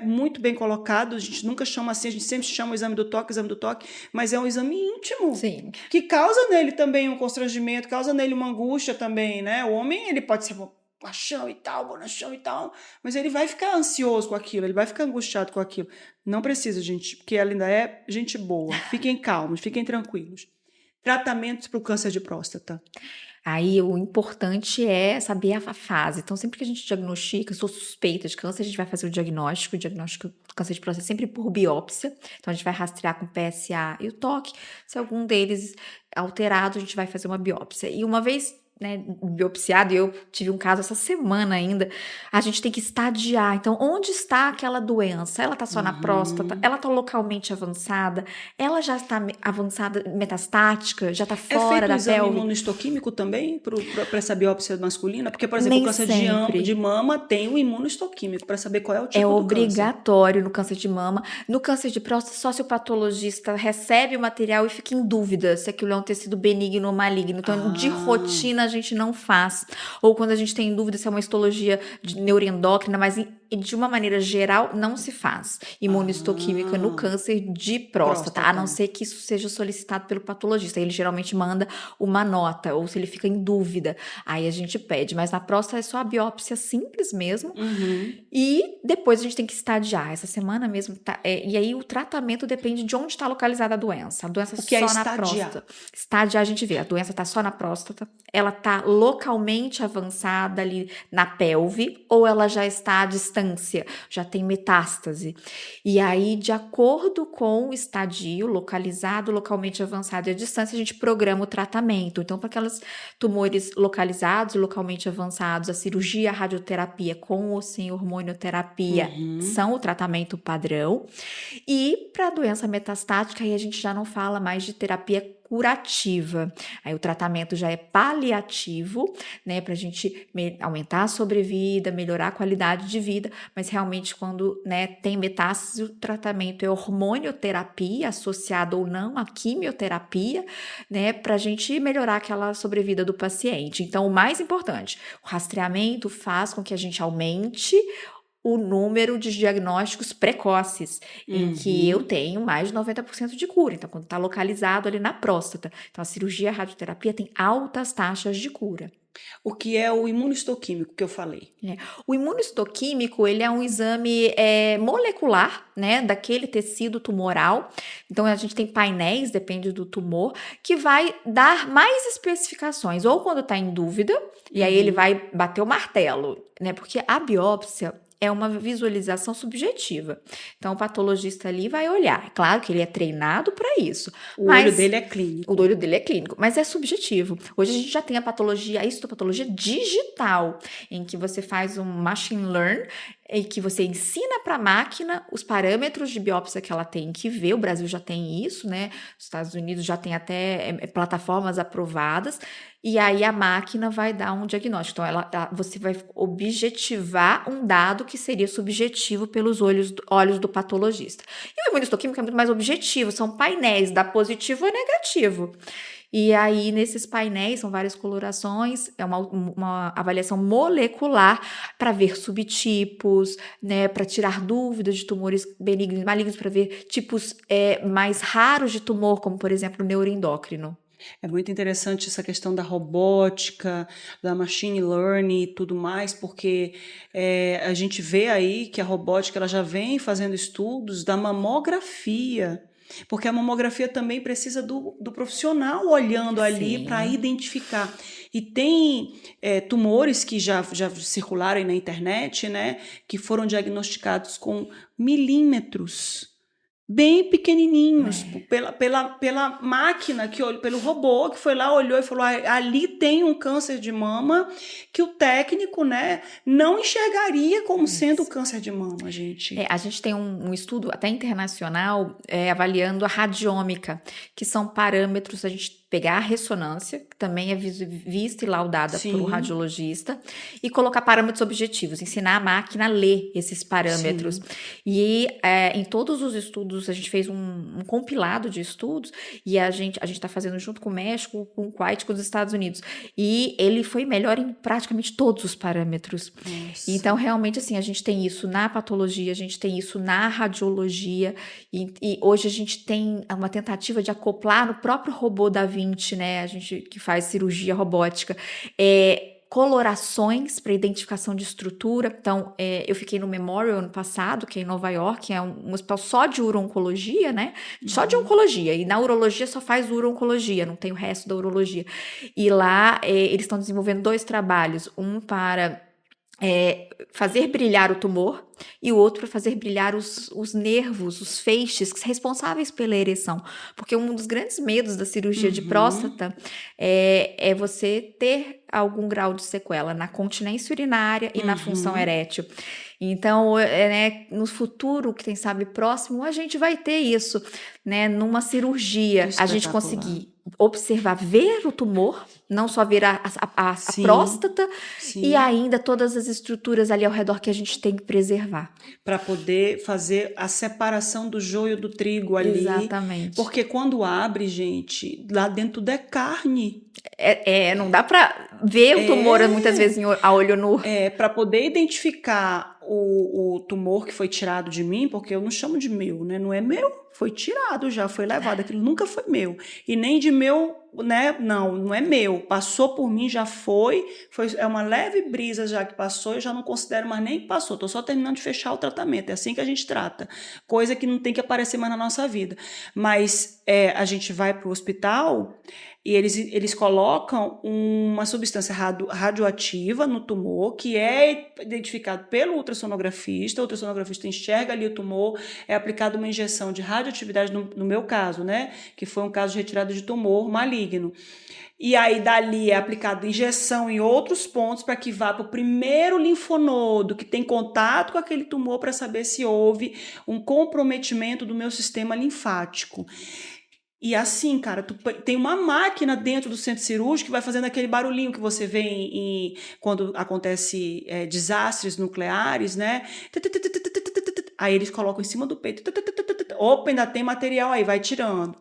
[SPEAKER 1] muito bem colocado. A gente nunca chama assim, a gente sempre chama o exame do toque, mas é um exame íntimo.
[SPEAKER 2] Sim.
[SPEAKER 1] Que causa nele também um constrangimento, causa nele uma angústia também, né? O homem, ele pode ser bonachão e tal, mas ele vai ficar ansioso com aquilo, ele vai ficar angustiado com aquilo. Não precisa, gente, porque ela ainda é gente boa. Fiquem calmos, fiquem tranquilos. Tratamentos para o câncer de próstata.
[SPEAKER 2] Aí o importante é saber a fase. Então, sempre que a gente diagnostica, sou suspeita de câncer, a gente vai fazer o diagnóstico. O diagnóstico do câncer de próstata é sempre por biópsia. Então, a gente vai rastrear com o PSA e o toque. Se algum deles alterado, a gente vai fazer uma biópsia. E uma vez, né, biopsiado, e eu tive um caso essa semana ainda, a gente tem que estadiar. Então, onde está aquela doença? Ela está só na próstata? Ela está localmente avançada? Ela já está avançada, metastática? Já está fora da pelve?
[SPEAKER 1] É feito o exame imunohistoquímico também para essa biópsia masculina? Porque, por exemplo,
[SPEAKER 2] Nem
[SPEAKER 1] o câncer de mama tem o imunohistoquímico para saber qual é o tipo do câncer. É
[SPEAKER 2] obrigatório no câncer de mama. No câncer de próstata, só se o patologista recebe o material e fica em dúvida se aquilo é um tecido benigno ou maligno. Então, de rotina, a gente não faz. Ou quando a gente tem dúvida se é uma histologia neuroendócrina, mas de uma maneira geral não se faz imunohistoquímica no câncer de próstata, a não ser que isso seja solicitado pelo patologista. Ele geralmente manda uma nota, ou se ele fica em dúvida, aí a gente pede. Mas na próstata é só a biópsia simples mesmo. E depois a gente tem que estadiar. Essa semana mesmo, e aí o tratamento depende de onde está localizada a doença. A doença só na próstata. Estadiar, a gente vê, a doença está só na próstata, ela está localmente avançada ali na pelve, ou ela já está à distância, já tem metástase. E aí, de acordo com o estadio localizado, localmente avançado e à distância, a gente programa o tratamento. Então, para aqueles tumores localizados, localmente avançados, a cirurgia, a radioterapia com ou sem hormonioterapia são o tratamento padrão. E para a doença metastática, aí a gente já não fala mais de terapia curativa. Aí o tratamento já é paliativo, né, para a gente aumentar a sobrevida, melhorar a qualidade de vida, mas realmente quando, né, tem metástase, o tratamento é hormonioterapia, associado ou não à quimioterapia, né, para a gente melhorar aquela sobrevida do paciente. Então, o mais importante, o rastreamento faz com que a gente aumente o número de diagnósticos precoces, em que eu tenho mais de 90% de cura. Então, quando está localizado ali na próstata. Então, a cirurgia, a radioterapia tem altas taxas de cura.
[SPEAKER 1] O que é o imunohistoquímico que eu falei?
[SPEAKER 2] O imunohistoquímico, ele é um exame molecular, né, daquele tecido tumoral. Então, a gente tem painéis, depende do tumor, que vai dar mais especificações. Ou quando está em dúvida, e aí ele vai bater o martelo, né, porque a biópsia é uma visualização subjetiva. Então, o patologista ali vai olhar. É claro que ele é treinado para isso.
[SPEAKER 1] O olho dele é clínico.
[SPEAKER 2] O olho dele é clínico, mas é subjetivo. Hoje a gente já tem a histopatologia digital, em que você faz um machine learn, em que você ensina para a máquina os parâmetros de biópsia que ela tem que ver. O Brasil já tem isso, né? Os Estados Unidos já tem até plataformas aprovadas. E aí a máquina vai dar um diagnóstico. Então, você vai objetivar um dado que seria subjetivo pelos olhos do patologista. E o imunohistoquímico é muito mais objetivo, são painéis, dá positivo ou negativo. E aí, nesses painéis, são várias colorações, é uma avaliação molecular para ver subtipos, né, para tirar dúvidas de tumores benignos e malignos, para ver tipos mais raros de tumor, como, por exemplo, o neuroendócrino.
[SPEAKER 1] É muito interessante essa questão da robótica, da machine learning e tudo mais, porque a gente vê aí que a robótica ela já vem fazendo estudos da mamografia. Porque a mamografia também precisa do profissional olhando ali para
[SPEAKER 2] Sim.
[SPEAKER 1] identificar. E tem tumores que já circularam aí na internet, né? Que foram diagnosticados com milímetros, bem pequenininhos, pela máquina, pelo robô que foi lá, olhou e falou: ali tem um câncer de mama que o técnico, né, não enxergaria como sendo câncer de mama, gente.
[SPEAKER 2] A gente tem um estudo até internacional avaliando a radiômica, que são parâmetros, a gente pegar a ressonância, que também é vista e laudada por um radiologista, e colocar parâmetros objetivos, ensinar a máquina a ler esses parâmetros. Sim. E em todos os estudos, a gente fez um compilado de estudos, e a gente está fazendo junto com o México, com o Kuwait, com os Estados Unidos. E ele foi melhor em praticamente todos os parâmetros. Nossa. Então, realmente, assim, a gente tem isso na patologia, a gente tem isso na radiologia, e hoje a gente tem uma tentativa de acoplar no próprio robô da Vinci, né, a gente que faz cirurgia robótica, colorações para identificação de estrutura. Então, eu fiquei no Memorial ano passado, que é em Nova York, é um hospital só de uro-oncologia, né? Só de oncologia. E na urologia só faz uro-oncologia, não tem o resto da urologia. E lá eles estão desenvolvendo 2 trabalhos, um para fazer brilhar o tumor e o outro para fazer brilhar os nervos, os feixes responsáveis pela ereção. Porque um dos grandes medos da cirurgia de próstata é você ter algum grau de sequela na continência urinária e na função erétil. Então, né, no futuro, quem sabe próximo, a gente vai ter isso, né, numa cirurgia, a gente conseguir observar, ver o tumor, não só ver a próstata, e ainda todas as estruturas ali ao redor que a gente tem que preservar.
[SPEAKER 1] Para poder fazer a separação do joio do trigo ali.
[SPEAKER 2] Exatamente.
[SPEAKER 1] Porque quando abre, gente, lá dentro tudo é carne.
[SPEAKER 2] Não dá para ver o tumor muitas vezes a olho nu.
[SPEAKER 1] Para poder identificar o tumor que foi tirado de mim, porque eu não chamo de meu, né? Não é meu, foi tirado já, foi levado. Aquilo nunca foi meu. E nem de meu, né? Não é meu. Passou por mim, já foi. É uma leve brisa já que passou, eu já não considero mais nem que passou. Estou só terminando de fechar o tratamento. É assim que a gente trata. Coisa que não tem que aparecer mais na nossa vida. Mas a gente vai para o hospital e eles colocam uma substância radioativa no tumor, que é identificado pelo ultrassonografista. O ultrassonografista enxerga ali o tumor, é aplicada uma injeção de radioatividade, no meu caso, né, que foi um caso de retirada de tumor maligno. E aí, dali, é aplicada injeção em outros pontos para que vá para o primeiro linfonodo que tem contato com aquele tumor para saber se houve um comprometimento do meu sistema linfático. E assim, cara, tem uma máquina dentro do centro cirúrgico que vai fazendo aquele barulhinho que você vê quando acontece desastres nucleares, né? Aí eles colocam em cima do peito. Opa, ainda tem material aí, vai tirando.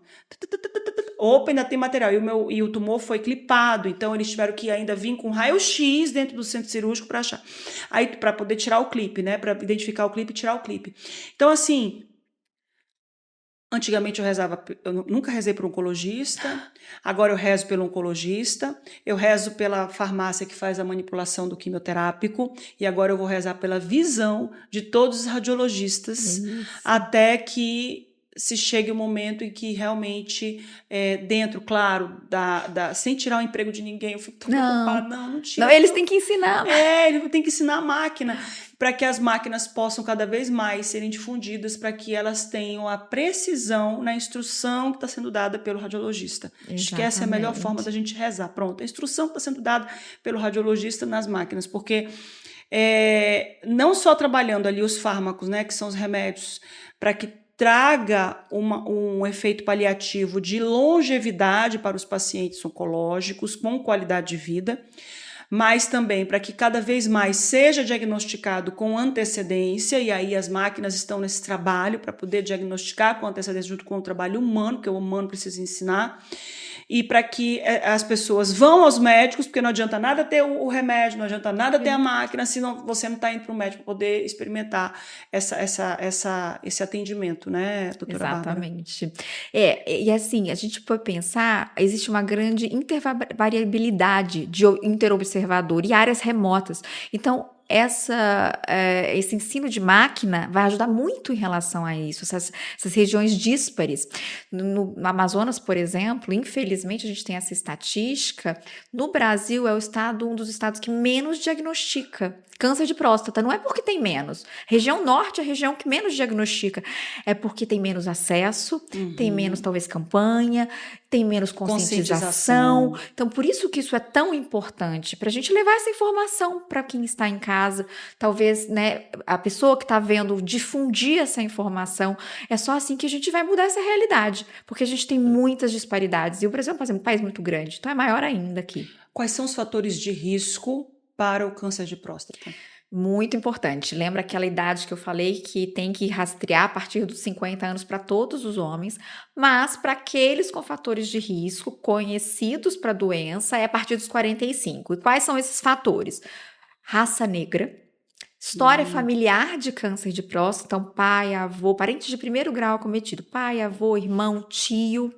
[SPEAKER 1] Opa, ainda tem material. E o tumor foi clipado, então eles tiveram que ainda vir com raio-x dentro do centro cirúrgico para achar. Aí, para poder tirar o clipe, né? Para identificar o clipe e tirar o clipe. Então, assim, antigamente eu nunca rezei por um oncologista, agora eu rezo pelo oncologista, eu rezo pela farmácia que faz a manipulação do quimioterápico, e agora eu vou rezar pela visão de todos os radiologistas, até que se chegue o momento em que realmente, dentro, claro, sem tirar o emprego de ninguém, eu fico tão preocupada. Não tira.
[SPEAKER 2] Não, eles têm que ensinar.
[SPEAKER 1] Eles têm que ensinar a máquina, para que as máquinas possam cada vez mais serem difundidas, para que elas tenham a precisão na instrução que está sendo dada pelo radiologista. Exatamente. Acho que essa é a melhor forma da gente rezar. Pronto, a instrução que está sendo dada pelo radiologista nas máquinas, porque não só trabalhando ali os fármacos, né, que são os remédios, para que traga um efeito paliativo de longevidade para os pacientes oncológicos, com qualidade de vida, mas também para que cada vez mais seja diagnosticado com antecedência, e aí as máquinas estão nesse trabalho para poder diagnosticar com antecedência junto com o trabalho humano, que o humano precisa ensinar, e para que as pessoas vão aos médicos, porque não adianta nada ter o remédio, não adianta nada ter a máquina, se você não está indo para o médico poder experimentar esse atendimento, né, doutora Bárbara?
[SPEAKER 2] Exatamente. E assim, a gente pode pensar, existe uma grande intervariabilidade de interobservador e áreas remotas. Então, esse ensino de máquina vai ajudar muito em relação a isso, essas regiões díspares. No Amazonas, por exemplo, infelizmente a gente tem essa estatística, no Brasil é um dos estados que menos diagnostica câncer de próstata. Não é porque tem menos. Região norte é a região que menos diagnostica. É porque tem menos acesso, tem menos, talvez, campanha, tem menos conscientização. Então, por isso que isso é tão importante, para a gente levar essa informação para quem está em casa. Talvez, né, a pessoa que está vendo difundir essa informação. É só assim que a gente vai mudar essa realidade, porque a gente tem muitas disparidades. E o Brasil é um país muito grande, então é maior ainda aqui.
[SPEAKER 1] Quais são os fatores de risco para o câncer de próstata?
[SPEAKER 2] Muito importante. Lembra aquela idade que eu falei que tem que rastrear a partir dos 50 anos para todos os homens, mas para aqueles com fatores de risco conhecidos para a doença é a partir dos 45. E quais são esses fatores? Raça negra, história familiar de câncer de próstata, então pai, avô, parente de primeiro grau acometido, pai, avô, irmão, tio,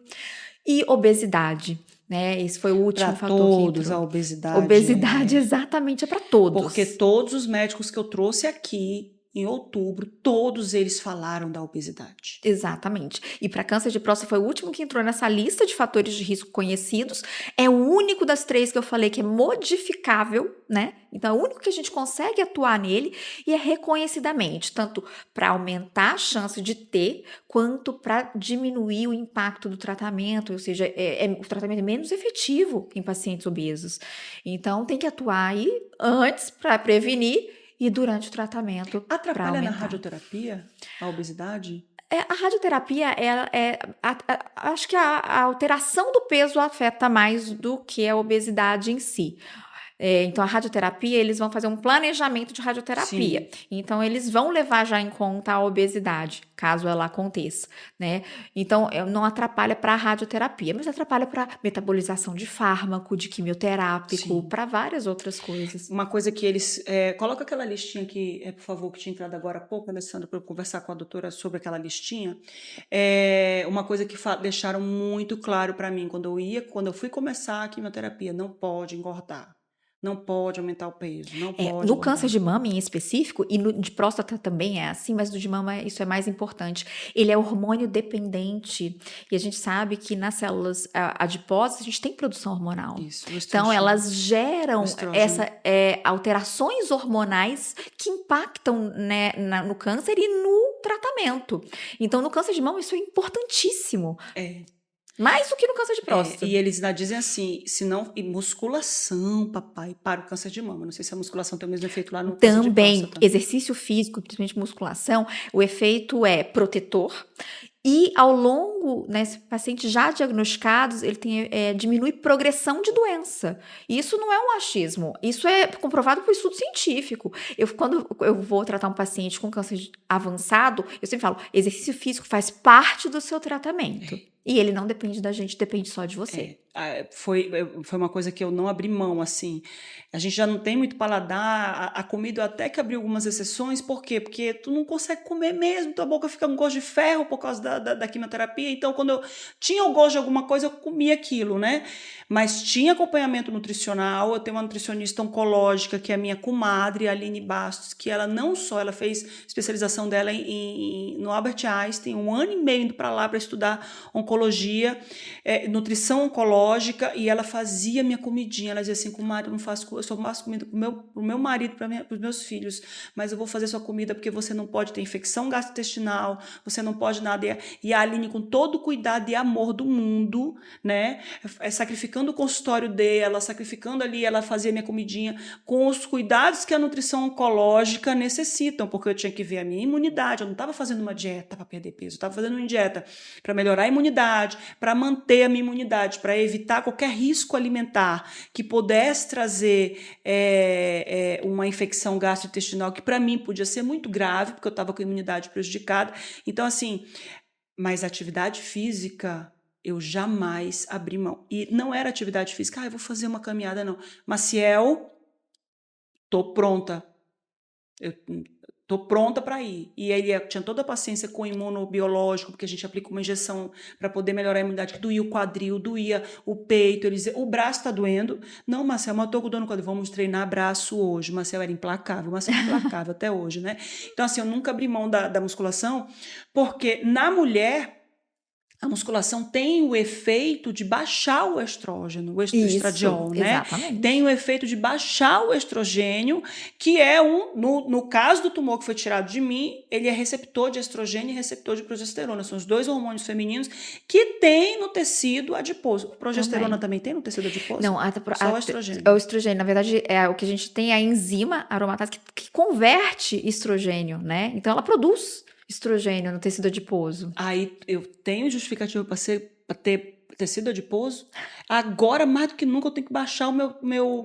[SPEAKER 2] e obesidade. Né? Esse foi o último fator que entrou. Para todos,
[SPEAKER 1] a obesidade.
[SPEAKER 2] Obesidade, exatamente, é para todos.
[SPEAKER 1] Porque todos os médicos que eu trouxe aqui em outubro, todos eles falaram da obesidade.
[SPEAKER 2] Exatamente. E para câncer de próstata foi o último que entrou nessa lista de fatores de risco conhecidos. É o único das 3 que eu falei que é modificável, né? Então é o único que a gente consegue atuar nele e é reconhecidamente, tanto para aumentar a chance de ter, quanto para diminuir o impacto do tratamento, ou seja, o tratamento é menos efetivo em pacientes obesos. Então tem que atuar aí antes para prevenir e durante o tratamento.
[SPEAKER 1] Atrapalha na radioterapia a obesidade?
[SPEAKER 2] A radioterapia, acho que a alteração do peso afeta mais do que a obesidade em si. Então, a radioterapia, eles vão fazer um planejamento de radioterapia. Sim. Então, eles vão levar já em conta a obesidade, caso ela aconteça, né? Então, não atrapalha para a radioterapia, mas atrapalha para metabolização de fármaco, de quimioterápico, para várias outras coisas.
[SPEAKER 1] Uma coisa que eles... coloca aquela listinha aqui, por favor, que tinha entrado agora há pouco, Alessandra, para eu conversar com a doutora sobre aquela listinha. Uma coisa que deixaram muito claro para mim, quando eu fui começar a quimioterapia, não pode engordar. Não pode aumentar o peso, não pode.
[SPEAKER 2] No câncer de mama em específico, e no de próstata também é assim, mas no de mama isso é mais importante. Ele é hormônio dependente, e a gente sabe que nas células adiposas a gente tem produção hormonal.
[SPEAKER 1] Isso,
[SPEAKER 2] então elas geram alterações hormonais que impactam, né, no câncer e no tratamento. Então no câncer de mama isso é importantíssimo. Mais do que no câncer de próstata.
[SPEAKER 1] E eles ainda dizem assim, e musculação, papai, para o câncer de mama. Não sei se a musculação tem o mesmo efeito lá no câncer de próstata.
[SPEAKER 2] Também, exercício físico, principalmente musculação, o efeito é protetor. E ao longo, né, pacientes já diagnosticados, ele diminui progressão de doença. E isso não é um achismo, isso é comprovado por estudo científico. Quando eu vou tratar um paciente com câncer avançado, eu sempre falo, exercício físico faz parte do seu tratamento. E ele não depende da gente, depende só de você.
[SPEAKER 1] Foi uma coisa que eu não abri mão, assim. A gente já não tem muito paladar, a comida até que abriu algumas exceções. Por quê? Porque tu não consegue comer mesmo, tua boca fica com gosto de ferro por causa da quimioterapia. Então, quando eu tinha o gosto de alguma coisa, eu comia aquilo, né? Mas tinha acompanhamento nutricional, eu tenho uma nutricionista oncológica, que é a minha comadre, a Aline Bastos, que ela não só, ela fez especialização dela no Albert Einstein, 1 ano e meio indo para lá para estudar oncologia, nutrição oncológica, e ela fazia minha comidinha. Ela dizia assim, comadre, eu só faço comida pro meu marido, para os meus filhos, mas eu vou fazer sua comida porque você não pode ter infecção gastrointestinal, você não pode nada. E a Aline, com todo o cuidado e amor do mundo, né, sacrificando o consultório dela, sacrificando ali, ela fazia minha comidinha com os cuidados que a nutrição oncológica necessitam, porque eu tinha que ver a minha imunidade. Eu não estava fazendo uma dieta para perder peso, eu estava fazendo uma dieta para melhorar a imunidade, para manter a minha imunidade, para evitar qualquer risco alimentar que pudesse trazer uma infecção gastrointestinal, que para mim podia ser muito grave, porque eu estava com a imunidade prejudicada. Então, assim, mas a atividade física eu jamais abri mão. E não era atividade física, eu vou fazer uma caminhada, não. Maciel, tô pronta. Tô pronta para ir. E ele tinha toda a paciência com o imunobiológico, porque a gente aplica uma injeção para poder melhorar a imunidade, que doía o quadril, doía o peito. Ele dizia, o braço tá doendo. Não, Marcel, mas eu tô com dor no quadril. Vamos treinar braço hoje. O Marcel era implacável. O Marcel é implacável até hoje, né? Então, assim, eu nunca abri mão da musculação, porque na mulher, a musculação tem o efeito de baixar o estrógeno, o estradiol, né?
[SPEAKER 2] Exatamente.
[SPEAKER 1] Tem o efeito de baixar o estrogênio, que é no caso do tumor que foi tirado de mim, ele é receptor de estrogênio e receptor de progesterona. São os dois hormônios femininos que tem no tecido adiposo. Progesterona também tem no tecido adiposo?
[SPEAKER 2] Não,
[SPEAKER 1] só o estrogênio.
[SPEAKER 2] É o estrogênio. Na verdade, o que a gente tem é a enzima aromatase que converte estrogênio, né? Então, ela produz estrogênio no tecido adiposo.
[SPEAKER 1] Aí eu tenho justificativa para ter tecido adiposo. Agora, mais do que nunca, eu tenho que baixar o meu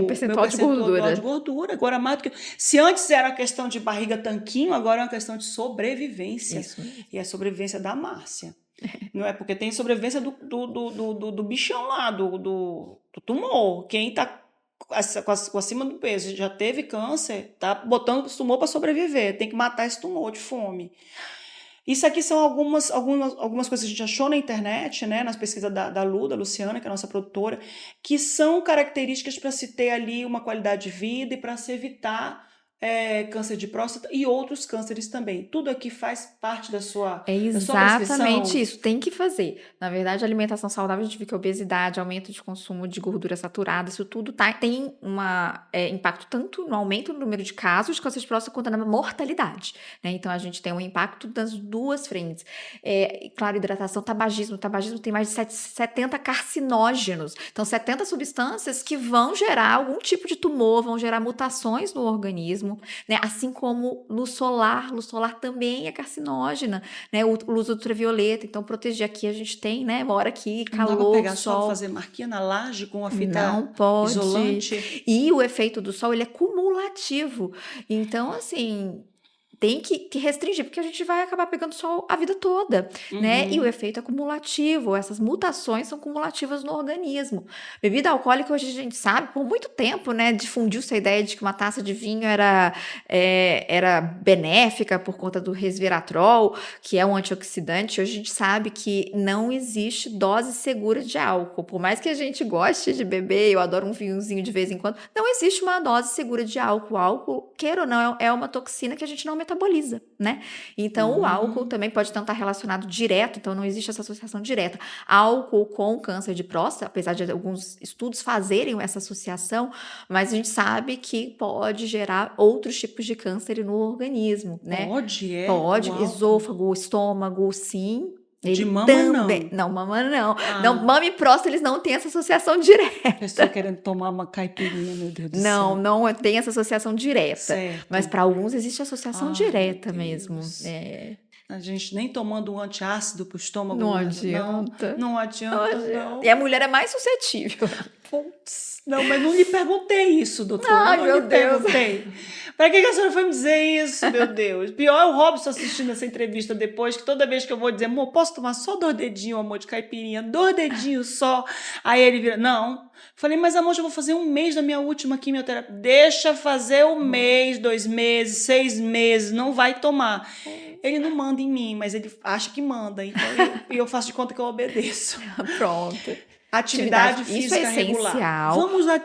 [SPEAKER 2] percentual de gordura.
[SPEAKER 1] de gordura. Agora, mais do que... Se antes era uma questão de barriga tanquinho, agora é uma questão de sobrevivência.
[SPEAKER 2] Isso mesmo.
[SPEAKER 1] E é a sobrevivência da Márcia. Não é? Porque tem sobrevivência do bichão lá, do tumor. Quem tá com acima do peso, já teve câncer, tá botando esse tumor para sobreviver, tem que matar esse tumor de fome. Isso aqui são algumas coisas que a gente achou na internet, né, nas pesquisas da Luciana, que é a nossa produtora, que são características para se ter ali uma qualidade de vida e para se evitar câncer de próstata e outros cânceres também. Tudo aqui faz parte da sua
[SPEAKER 2] exatamente isso, tem que fazer. Na verdade, a alimentação saudável, a gente vê que a obesidade, aumento de consumo de gordura saturada, isso tudo tem impacto tanto no aumento do número de casos de câncer de próstata quanto na mortalidade, né? Então, a gente tem um impacto das duas frentes. Claro, hidratação, tabagismo. O tabagismo tem mais de 70 carcinógenos. Então, 70 substâncias que vão gerar algum tipo de tumor, vão gerar mutações no organismo, né? Assim como luz solar também é carcinógena, né? Luz ultravioleta, então proteger aqui a gente tem, né? Mora aqui, calor,
[SPEAKER 1] não dá pra pegar
[SPEAKER 2] sol.
[SPEAKER 1] Só fazer marquinha na laje com a fita
[SPEAKER 2] não pode.
[SPEAKER 1] Isolante.
[SPEAKER 2] E o efeito do sol, ele é cumulativo. Então, assim, tem que restringir, porque a gente vai acabar pegando sol a vida toda, né? E o efeito é cumulativo, essas mutações são cumulativas no organismo. Bebida alcoólica, hoje a gente sabe, por muito tempo, né, difundiu-se a ideia de que uma taça de vinho era benéfica por conta do resveratrol, que é um antioxidante. Hoje a gente sabe que não existe dose segura de álcool. Por mais que a gente goste de beber, eu adoro um vinhozinho de vez em quando, não existe uma dose segura de álcool. O álcool, queira ou não, é uma toxina que a gente não metaboliza, né? Então, o álcool também pode estar relacionado direto, então não existe essa associação direta. Álcool com câncer de próstata, apesar de alguns estudos fazerem essa associação, mas a gente sabe que pode gerar outros tipos de câncer no organismo, né? Pode, esôfago, estômago, sim.
[SPEAKER 1] De mama
[SPEAKER 2] também. Não, mama não. Não, mama e próstata, eles não têm essa associação direta.
[SPEAKER 1] Pessoa querendo tomar uma caipirinha, meu Deus do céu.
[SPEAKER 2] Não tem essa associação direta.
[SPEAKER 1] Certo.
[SPEAKER 2] Mas para alguns existe associação direta mesmo.
[SPEAKER 1] A gente nem tomando um antiácido pro estômago.
[SPEAKER 2] Não adianta.
[SPEAKER 1] Não adianta, não.
[SPEAKER 2] E a mulher é mais suscetível.
[SPEAKER 1] Putz, não, mas não lhe perguntei isso, doutora.
[SPEAKER 2] Ai, meu Deus.
[SPEAKER 1] Pra que a senhora foi me dizer isso, meu Deus? Pior é o Robson assistindo essa entrevista depois, que toda vez que eu vou dizer, amor, posso tomar só 2 dedinhos, amor, de caipirinha? 2 dedinhos só. Aí ele vira, não. Falei, mas amor, já vou fazer 1 mês da minha última quimioterapia. Deixa fazer 1 mês, 2 meses, 6 meses, não vai tomar. Ele não manda em mim, mas ele acha que manda. Então eu faço de conta que eu obedeço.
[SPEAKER 2] Pronto.
[SPEAKER 1] Atividade física regular.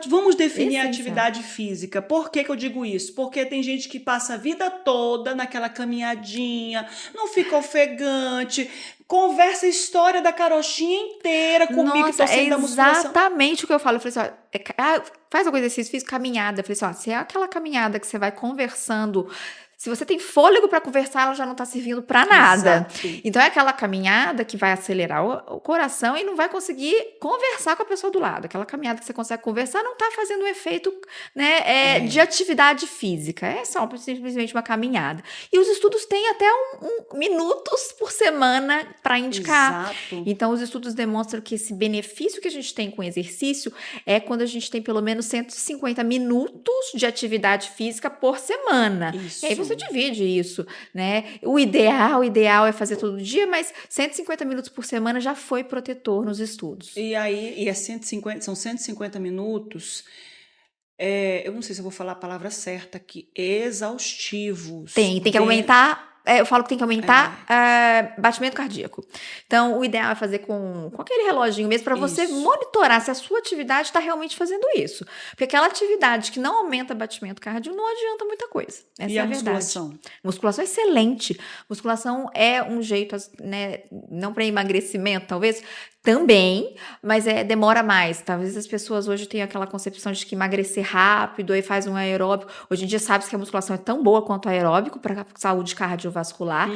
[SPEAKER 1] Vamos definir a atividade física. Por que eu digo isso? Porque tem gente que passa a vida toda naquela caminhadinha, não fica ofegante, conversa a história da carochinha inteira comigo.
[SPEAKER 2] Nossa,
[SPEAKER 1] que tô da musculação.
[SPEAKER 2] Exatamente o que eu falo. Eu falei assim, faz algum exercício físico, caminhada. Eu falei assim, se é aquela caminhada que você vai conversando... Se você tem fôlego para conversar, ela já não está servindo para nada. Exato. Então, é aquela caminhada que vai acelerar o coração e não vai conseguir conversar com a pessoa do lado. Aquela caminhada que você consegue conversar não está fazendo um efeito, né, de atividade física. É só simplesmente uma caminhada. E os estudos têm até minutos por semana para indicar.
[SPEAKER 1] Exato.
[SPEAKER 2] Então, os estudos demonstram que esse benefício que a gente tem com o exercício é quando a gente tem pelo menos 150 minutos de atividade física por semana.
[SPEAKER 1] Isso.
[SPEAKER 2] E aí você divide isso, né? O ideal é fazer todo dia, mas 150 minutos por semana já foi protetor nos estudos.
[SPEAKER 1] E aí, são 150 minutos eu não sei se eu vou falar a palavra certa aqui, exaustivos.
[SPEAKER 2] Tem que aumentar. Eu falo que tem que aumentar batimento cardíaco. Então, o ideal é fazer com aquele reloginho mesmo para você
[SPEAKER 1] Isso.
[SPEAKER 2] monitorar se a sua atividade está realmente fazendo isso. Porque aquela atividade que não aumenta batimento cardíaco não adianta muita coisa. Essa
[SPEAKER 1] E
[SPEAKER 2] é
[SPEAKER 1] a
[SPEAKER 2] a verdade.
[SPEAKER 1] musculação?
[SPEAKER 2] Musculação é excelente. Musculação é um jeito, né, não para emagrecimento, talvez, também, mas demora mais. Talvez as pessoas hoje tenham aquela concepção de que emagrecer rápido, aí faz um aeróbico. Hoje em dia sabe-se que a musculação é tão boa quanto o aeróbico para saúde cardiovascular,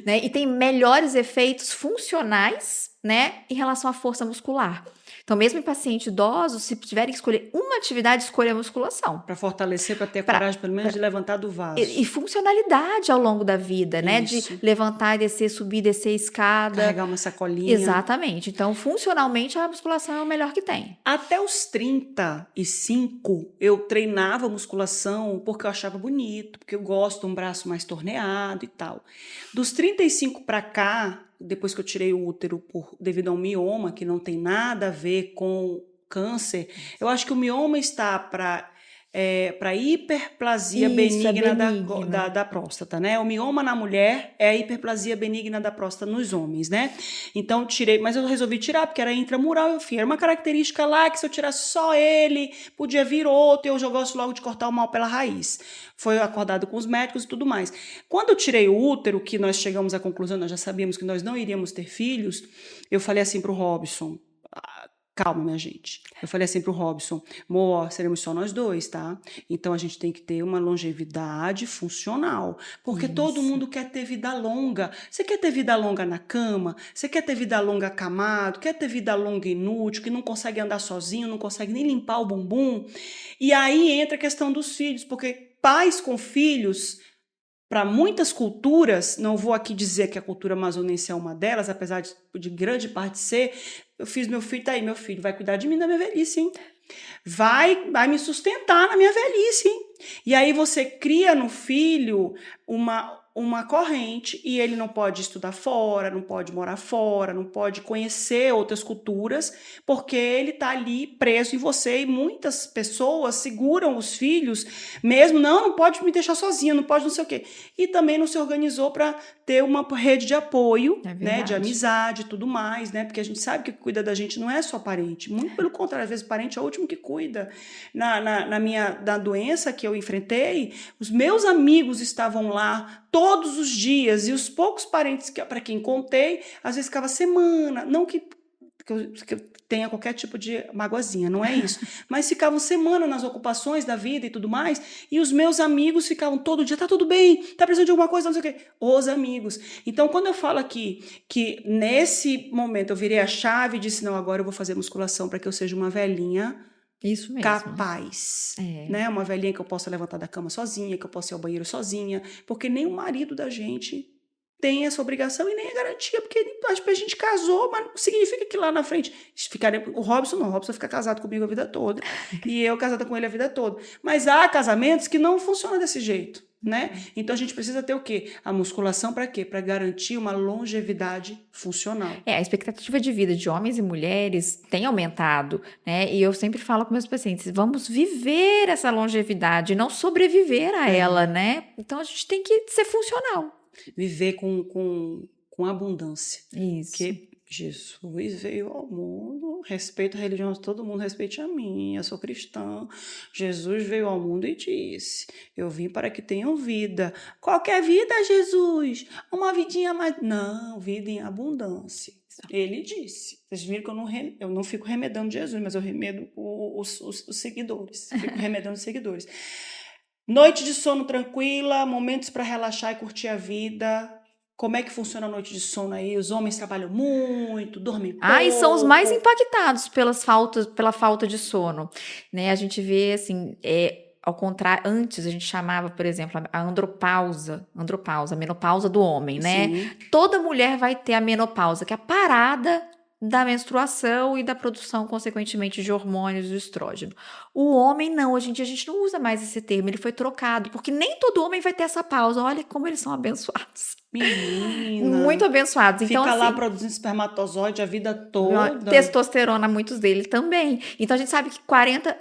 [SPEAKER 2] né? E tem melhores efeitos funcionais, né, em relação à força muscular. Então, mesmo em pacientes idosos, se tiverem que escolher uma atividade, escolha a musculação.
[SPEAKER 1] Para fortalecer, para ter a coragem, pelo menos, de levantar do vaso.
[SPEAKER 2] E funcionalidade ao longo da vida, né?
[SPEAKER 1] Isso.
[SPEAKER 2] De levantar e descer, subir, descer escada.
[SPEAKER 1] Carregar uma sacolinha.
[SPEAKER 2] Exatamente. Então, funcionalmente, a musculação é o melhor que tem.
[SPEAKER 1] Até os 35, eu treinava musculação porque eu achava bonito, porque eu gosto de um braço mais torneado e tal. Dos 35 para cá, depois que eu tirei o útero devido a um mioma, que não tem nada a ver com câncer, eu acho que o mioma está para hiperplasia benigna, da próstata, né? O mioma na mulher é a hiperplasia benigna da próstata nos homens, né? Então, tirei, mas eu resolvi tirar, porque era intramural, era uma característica lá que se eu tirasse só ele, podia vir outro, e eu gosto logo de cortar o mal pela raiz. Foi acordado com os médicos e tudo mais. Quando eu tirei o útero, que nós chegamos à conclusão, nós já sabíamos que nós não iríamos ter filhos, eu falei assim pro Robson, calma, minha gente. Eu falei assim pro Robson, amor, seremos só nós dois, tá? Então a gente tem que ter uma longevidade funcional, porque todo mundo quer ter vida longa. Você quer ter vida longa na cama? Você quer ter vida longa acamado? Quer ter vida longa inútil, que não consegue andar sozinho, não consegue nem limpar o bumbum? E aí entra a questão dos filhos, porque pais com filhos, para muitas culturas, não vou aqui dizer que a cultura amazonense é uma delas, apesar de grande parte ser, eu fiz meu filho, tá aí, meu filho vai cuidar de mim na minha velhice, hein? Vai me sustentar na minha velhice, hein? E aí você cria no filho uma corrente e ele não pode estudar fora, não pode morar fora, não pode conhecer outras culturas, porque ele está ali preso em você e muitas pessoas seguram os filhos, mesmo, não pode me deixar sozinha, não pode não sei o quê. E também não se organizou para ter uma rede de apoio, né, de amizade e tudo mais, né, porque a gente sabe que cuida da gente não é só parente, muito pelo contrário, às vezes parente é o último que cuida. Na doença que eu enfrentei, os meus amigos estavam lá todos os dias, e os poucos parentes para quem contei, às vezes ficava semana, não que eu tenha qualquer tipo de magoazinha, não é isso, mas ficavam semana nas ocupações da vida e tudo mais, e os meus amigos ficavam todo dia, tá tudo bem, tá precisando de alguma coisa, não sei o quê, os amigos. Então, quando eu falo aqui que nesse momento eu virei a chave e disse, não, agora eu vou fazer musculação para que eu seja uma velhinha
[SPEAKER 2] isso mesmo.
[SPEAKER 1] Capaz, né? Uma velhinha que eu possa levantar da cama sozinha, que eu possa ir ao banheiro sozinha, porque nem o marido da gente tem essa obrigação e nem a garantia, porque a gente casou, mas não significa que lá na frente o Robson vai ficar casado comigo a vida toda e eu casada com ele a vida toda. Mas há casamentos que não funcionam desse jeito, né? Então a gente precisa ter o quê? A musculação para quê? Para garantir uma longevidade funcional.
[SPEAKER 2] A expectativa de vida de homens e mulheres tem aumentado, né? E eu sempre falo com meus pacientes, vamos viver essa longevidade, não sobreviver a ela, né? Então a gente tem que ser funcional.
[SPEAKER 1] Viver com abundância.
[SPEAKER 2] Isso.
[SPEAKER 1] Porque Jesus veio ao mundo, respeito a religião, todo mundo respeite a mim, eu sou cristã. Jesus veio ao mundo e disse, eu vim para que tenham vida. Qualquer vida, Jesus? Uma vidinha mais... Não, vida em abundância. Ele disse. Vocês viram que eu não fico remedando Jesus, mas eu remedo os seguidores. Fico remedando os seguidores. Noite de sono tranquila, momentos para relaxar e curtir a vida. Como é que funciona a noite de sono aí? Os homens trabalham muito, dormem pouco.
[SPEAKER 2] E são os mais impactados pela falta de sono, né? A gente vê, assim, ao contrário, antes a gente chamava, por exemplo, a andropausa, a menopausa do homem, né?
[SPEAKER 1] Sim.
[SPEAKER 2] Toda mulher vai ter a menopausa, que é a parada da menstruação e da produção, consequentemente, de hormônios do estrógeno. O homem não, hoje em dia a gente não usa mais esse termo, ele foi trocado, porque nem todo homem vai ter essa pausa. Olha como eles são abençoados.
[SPEAKER 1] Menina.
[SPEAKER 2] Muito abençoados. Então,
[SPEAKER 1] Fica lá
[SPEAKER 2] assim,
[SPEAKER 1] produzindo espermatozoide a vida toda.
[SPEAKER 2] testosterona, muitos deles também. Então, a gente sabe que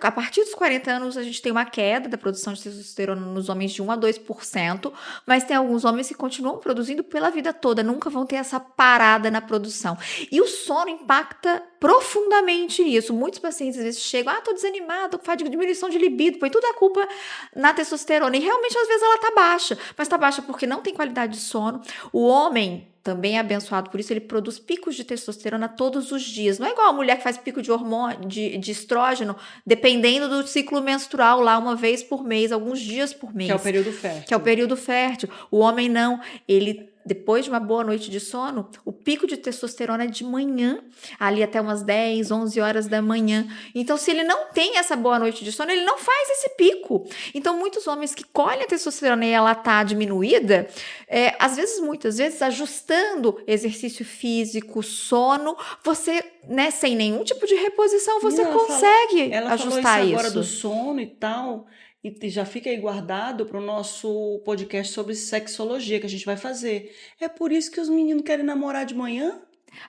[SPEAKER 2] a partir dos 40 anos, a gente tem uma queda da produção de testosterona nos homens de 1 a 2%, mas tem alguns homens que continuam produzindo pela vida toda, nunca vão ter essa parada na produção. E o sono impacta profundamente nisso. Muitos pacientes às vezes chegam, tô desanimado, faz diminuição de libido, põe toda a culpa na testosterona. E realmente, às vezes, ela tá baixa, mas tá baixa porque não tem qualidade de sono. O homem também é abençoado por isso, ele produz picos de testosterona todos os dias. Não é igual a mulher que faz pico de hormônio, de estrógeno, dependendo do ciclo menstrual, lá uma vez por mês, alguns dias por mês.
[SPEAKER 1] Que é o período fértil.
[SPEAKER 2] Que é o período fértil. O homem não, ele... Depois de uma boa noite de sono, o pico de testosterona é de manhã, ali até umas 10, 11 horas da manhã. Então, se ele não tem essa boa noite de sono, ele não faz esse pico. Então, muitos homens que colhem a testosterona e ela tá diminuída, muitas vezes, ajustando exercício físico, sono, você, né, sem nenhum tipo de reposição, você consegue
[SPEAKER 1] ela
[SPEAKER 2] ajustar
[SPEAKER 1] falou isso
[SPEAKER 2] isso.
[SPEAKER 1] agora do sono e tal... E já fica aí guardado para o nosso podcast sobre sexologia que a gente vai fazer. É por isso que os meninos querem namorar de manhã?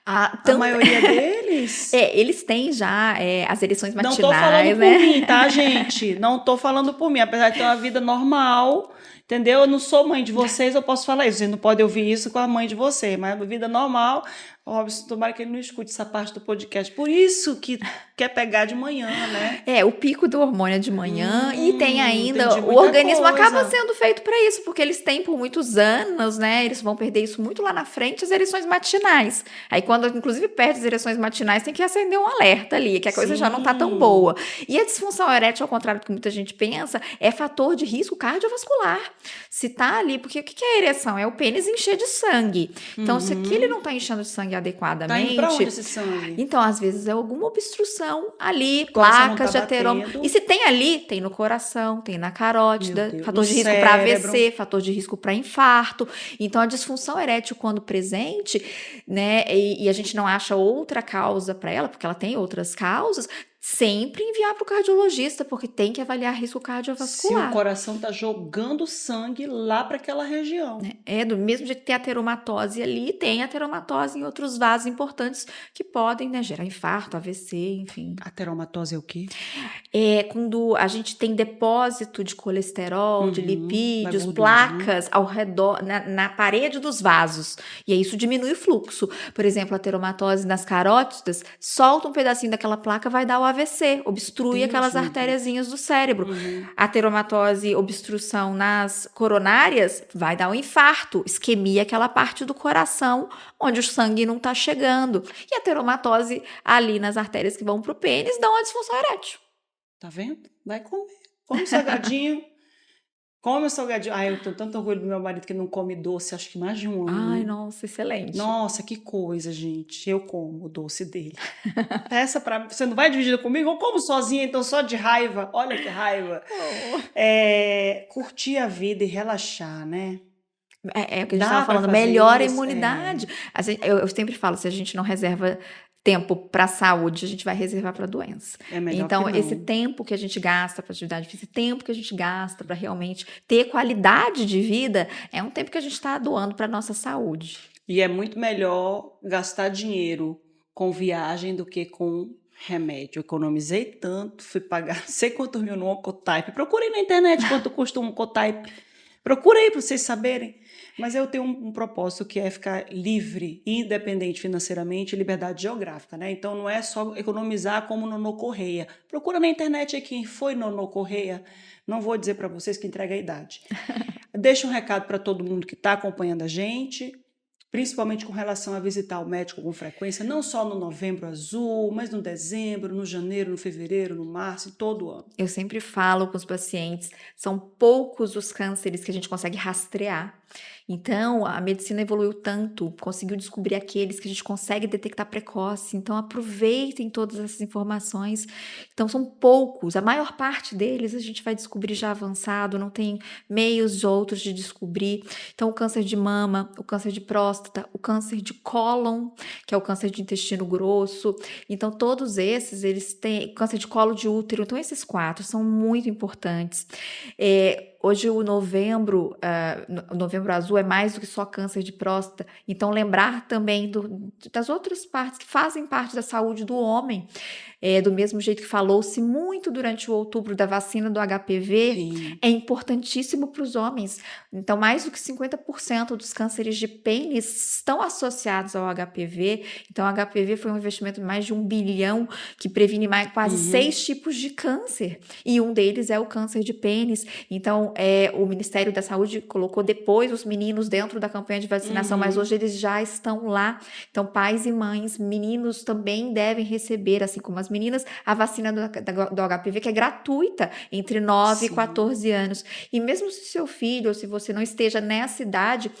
[SPEAKER 1] A maioria deles?
[SPEAKER 2] Eles têm já as ereções matinais,
[SPEAKER 1] Não tô falando
[SPEAKER 2] né?
[SPEAKER 1] por mim, tá, gente? Não tô falando por mim. Apesar de ter uma vida normal, entendeu? Eu não sou mãe de vocês, eu posso falar isso. Vocês não podem ouvir isso com a mãe de vocês, mas uma vida normal... Robson, tomara que ele não escute essa parte do podcast. Por isso que quer pegar de manhã, né?
[SPEAKER 2] O pico do hormônio é de manhã e tem ainda... O organismo acaba sendo feito para isso, porque eles têm por muitos anos, né? Eles vão perder isso muito lá na frente, as ereções matinais. Aí quando, inclusive, perde as ereções matinais, tem que acender um alerta ali, que a coisa já não tá tão boa. E a disfunção erétil, ao contrário do que muita gente pensa, é fator de risco cardiovascular. Se tá ali... Porque o que é a ereção? É o pênis encher de sangue. Então, se aqui ele não tá enchendo de sangue adequadamente.
[SPEAKER 1] Tá indo pra onde esse sangue?
[SPEAKER 2] Então, às vezes é alguma obstrução ali, placas de ateroma. E se tem ali, tem no coração, tem na carótida, fator de risco para AVC, fator de risco para infarto. Então, a disfunção erétil, quando presente, né, e a gente não acha outra causa para ela, porque ela tem outras causas, sempre enviar para o cardiologista, porque tem que avaliar risco cardiovascular.
[SPEAKER 1] Se o coração está jogando sangue lá para aquela região.
[SPEAKER 2] Do mesmo jeito que tem ateromatose ali, tem ateromatose em outros vasos importantes que podem, né, gerar infarto, AVC, enfim.
[SPEAKER 1] Ateromatose é o quê?
[SPEAKER 2] É quando a gente tem depósito de colesterol, de lipídios, placas ao redor, na parede dos vasos. E aí isso diminui o fluxo. Por exemplo, a ateromatose nas carótidas, solta um pedacinho daquela placa, vai dar o AVC, obstrui aquelas artériazinhas do cérebro. A ateromatose, obstrução nas coronárias, vai dar um infarto, isquemia, aquela parte do coração onde o sangue não está chegando. E a ateromatose ali nas artérias que vão para o pênis dá uma disfunção erétil.
[SPEAKER 1] Tá vendo? Vai comer. Come salgadinho. Come o salgadinho. Ai, eu tenho tanto orgulho do meu marido que não come doce, acho que mais de um ano.
[SPEAKER 2] Ai, nossa, excelente.
[SPEAKER 1] Nossa, que coisa, gente. Eu como o doce dele. Peça pra mim. Você não vai dividir comigo? Eu como sozinha, então só de raiva. Olha que raiva. Curtir a vida e relaxar, né?
[SPEAKER 2] É o que a gente estava falando. Melhora a imunidade. Eu sempre falo, se a gente não reserva tempo para a saúde, a gente vai reservar para a doença. Então, esse tempo que a gente gasta para atividade física, esse tempo que a gente gasta para realmente ter qualidade de vida, é um tempo que a gente está doando para a nossa saúde.
[SPEAKER 1] E é muito melhor gastar dinheiro com viagem do que com remédio. Eu economizei tanto, fui pagar não sei quantos mil no Oncotype. Procurei na internet quanto custa um Oncotype. Procurei para vocês saberem. Mas eu tenho um propósito que é ficar livre, independente financeiramente e liberdade geográfica, né? Então não é só economizar como Nonô Correia. Procura na internet aí quem foi Nonô Correia. Não vou dizer para vocês que entrega a idade. Deixa um recado para todo mundo que está acompanhando a gente, principalmente com relação a visitar o médico com frequência, não só no Novembro Azul, mas no dezembro, no janeiro, no fevereiro, no março, todo ano.
[SPEAKER 2] Eu sempre falo com os pacientes, são poucos os cânceres que a gente consegue rastrear. Então, a medicina evoluiu tanto, conseguiu descobrir aqueles que a gente consegue detectar precoce. Então, aproveitem todas essas informações. Então, são poucos. A maior parte deles a gente vai descobrir já avançado, não tem meios outros de descobrir. Então, o câncer de mama, o câncer de próstata, o câncer de cólon, que é o câncer de intestino grosso. Então, todos esses, eles têm câncer de colo de útero. Então, esses 4 são muito importantes. Hoje o novembro azul é mais do que só câncer de próstata, então lembrar também das outras partes que fazem parte da saúde do homem. Do mesmo jeito que falou-se muito durante o outubro da vacina do HPV,
[SPEAKER 1] Sim.
[SPEAKER 2] é importantíssimo para os homens. Então, mais do que 50% dos cânceres de pênis estão associados ao HPV. Então, o HPV foi um investimento de mais de 1 bilhão que previne quase 6 tipos de câncer. E um deles é o câncer de pênis. Então, o Ministério da Saúde colocou depois os meninos dentro da campanha de vacinação, mas hoje eles já estão lá. Então, pais e mães, meninos também devem receber, assim como as meninas, a vacina do HPV, que é gratuita entre 9 e 14 anos. E mesmo se seu filho, ou se você não esteja nessa idade,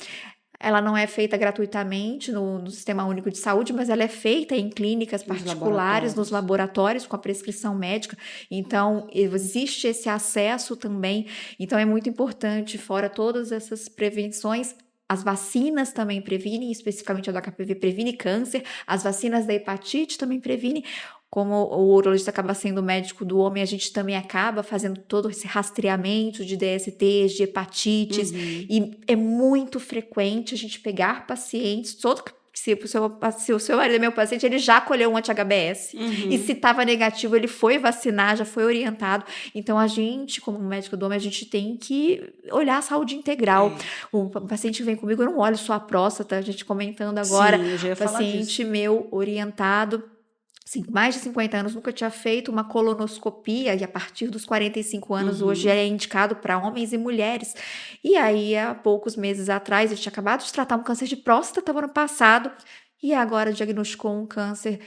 [SPEAKER 2] ela não é feita gratuitamente no Sistema Único de Saúde, mas ela é feita em clínicas particulares, nos laboratórios, com a prescrição médica. Então, existe esse acesso também. Então, é muito importante, fora todas essas prevenções, as vacinas também previnem, especificamente a do HPV previne câncer, as vacinas da hepatite também previnem. Como o urologista acaba sendo o médico do homem, a gente também acaba fazendo todo esse rastreamento de DSTs, de hepatites, e é muito frequente a gente pegar pacientes, se o seu marido é meu paciente, ele já colheu um anti-HBS, e se estava negativo, ele foi vacinar, já foi orientado. Então, a gente, como médico do homem, a gente tem que olhar a saúde integral. O paciente que vem comigo, eu não olho só a próstata, a gente comentando agora,
[SPEAKER 1] Sim, eu já ia falar
[SPEAKER 2] paciente
[SPEAKER 1] disso.
[SPEAKER 2] meu orientado, mais de 50 anos, nunca tinha feito uma colonoscopia, e a partir dos 45 anos hoje é indicado para homens e mulheres. E aí, há poucos meses atrás, ele tinha acabado de tratar um câncer de próstata no ano passado, e agora diagnosticou um câncer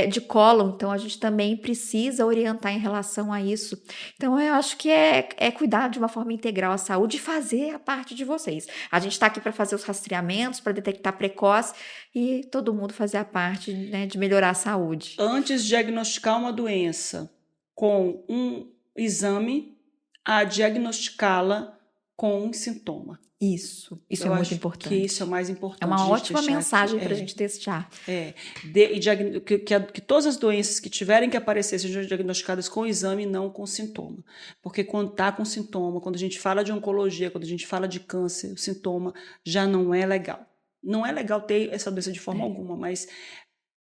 [SPEAKER 2] de cólon. Então, a gente também precisa orientar em relação a isso. Então, eu acho que é cuidar de uma forma integral a saúde e fazer a parte de vocês. A gente está aqui para fazer os rastreamentos, para detectar precoce, e todo mundo fazer a parte, né, de melhorar a saúde.
[SPEAKER 1] Antes de diagnosticar uma doença com um exame, a diagnosticá-la com um sintoma.
[SPEAKER 2] Isso é muito importante.
[SPEAKER 1] Que isso é o mais importante.
[SPEAKER 2] É uma ótima mensagem para a gente deixar.
[SPEAKER 1] Que todas as doenças que tiverem que aparecer sejam diagnosticadas com exame e não com sintoma. Porque quando está com sintoma, quando a gente fala de oncologia, quando a gente fala de câncer, o sintoma já não é legal. Não é legal ter essa doença de forma alguma, mas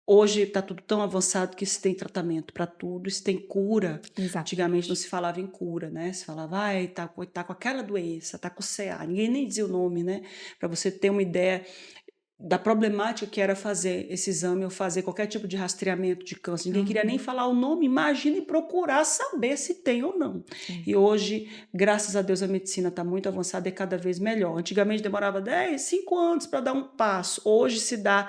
[SPEAKER 1] hoje está tudo tão avançado que se tem tratamento para tudo, se tem cura.
[SPEAKER 2] Exato.
[SPEAKER 1] Antigamente não se falava em cura, né? Se falava, tá com aquela doença, tá com CA. Ninguém nem dizia o nome, né? Para você ter uma ideia da problemática que era fazer esse exame ou fazer qualquer tipo de rastreamento de câncer. Ninguém queria nem falar o nome, imagina, e procurar saber se tem ou não. E hoje, graças a Deus, a medicina está muito avançada e cada vez melhor. Antigamente demorava 5 anos para dar um passo. Hoje se dá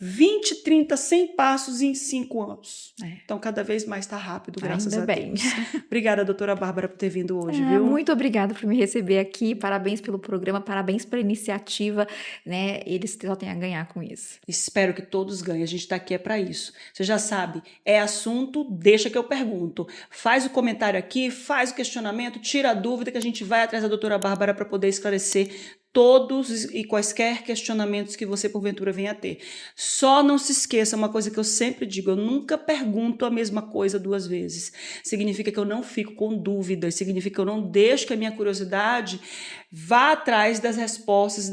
[SPEAKER 1] 20, 30, 100 passos em 5 anos. Então, cada vez mais está rápido, graças a Deus. Obrigada, doutora Bárbara, por ter vindo hoje, viu?
[SPEAKER 2] Muito obrigada por me receber aqui. Parabéns pelo programa, parabéns pela iniciativa, né? Eles só têm a ganhar com isso.
[SPEAKER 1] Espero que todos ganhem. A gente está aqui para isso. Você já sabe, é assunto, deixa que eu pergunto. Faz o comentário aqui, faz o questionamento, tira a dúvida que a gente vai atrás da doutora Bárbara para poder esclarecer todos e quaisquer questionamentos que você porventura venha a ter. Só não se esqueça, uma coisa que eu sempre digo, eu nunca pergunto a mesma coisa 2 vezes. Significa que eu não fico com dúvidas, significa que eu não deixo que a minha curiosidade vá atrás das respostas,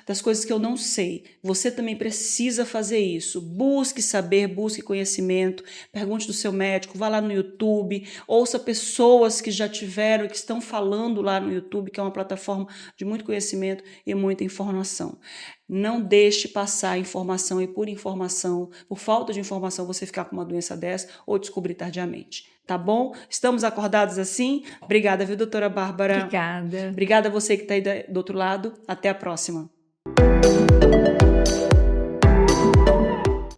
[SPEAKER 1] das coisas que eu não sei. Você também precisa fazer isso. Busque saber, busque conhecimento, pergunte do seu médico, vá lá no YouTube, ouça pessoas que já tiveram, que estão falando lá no YouTube, que é uma plataforma de muito conhecimento e muita informação. Não deixe passar informação e por falta de informação, você ficar com uma doença dessa ou descobrir tardiamente. Tá bom? Estamos acordados assim? Obrigada, viu, doutora Bárbara?
[SPEAKER 2] Obrigada.
[SPEAKER 1] Obrigada a você que está aí do outro lado. Até a próxima.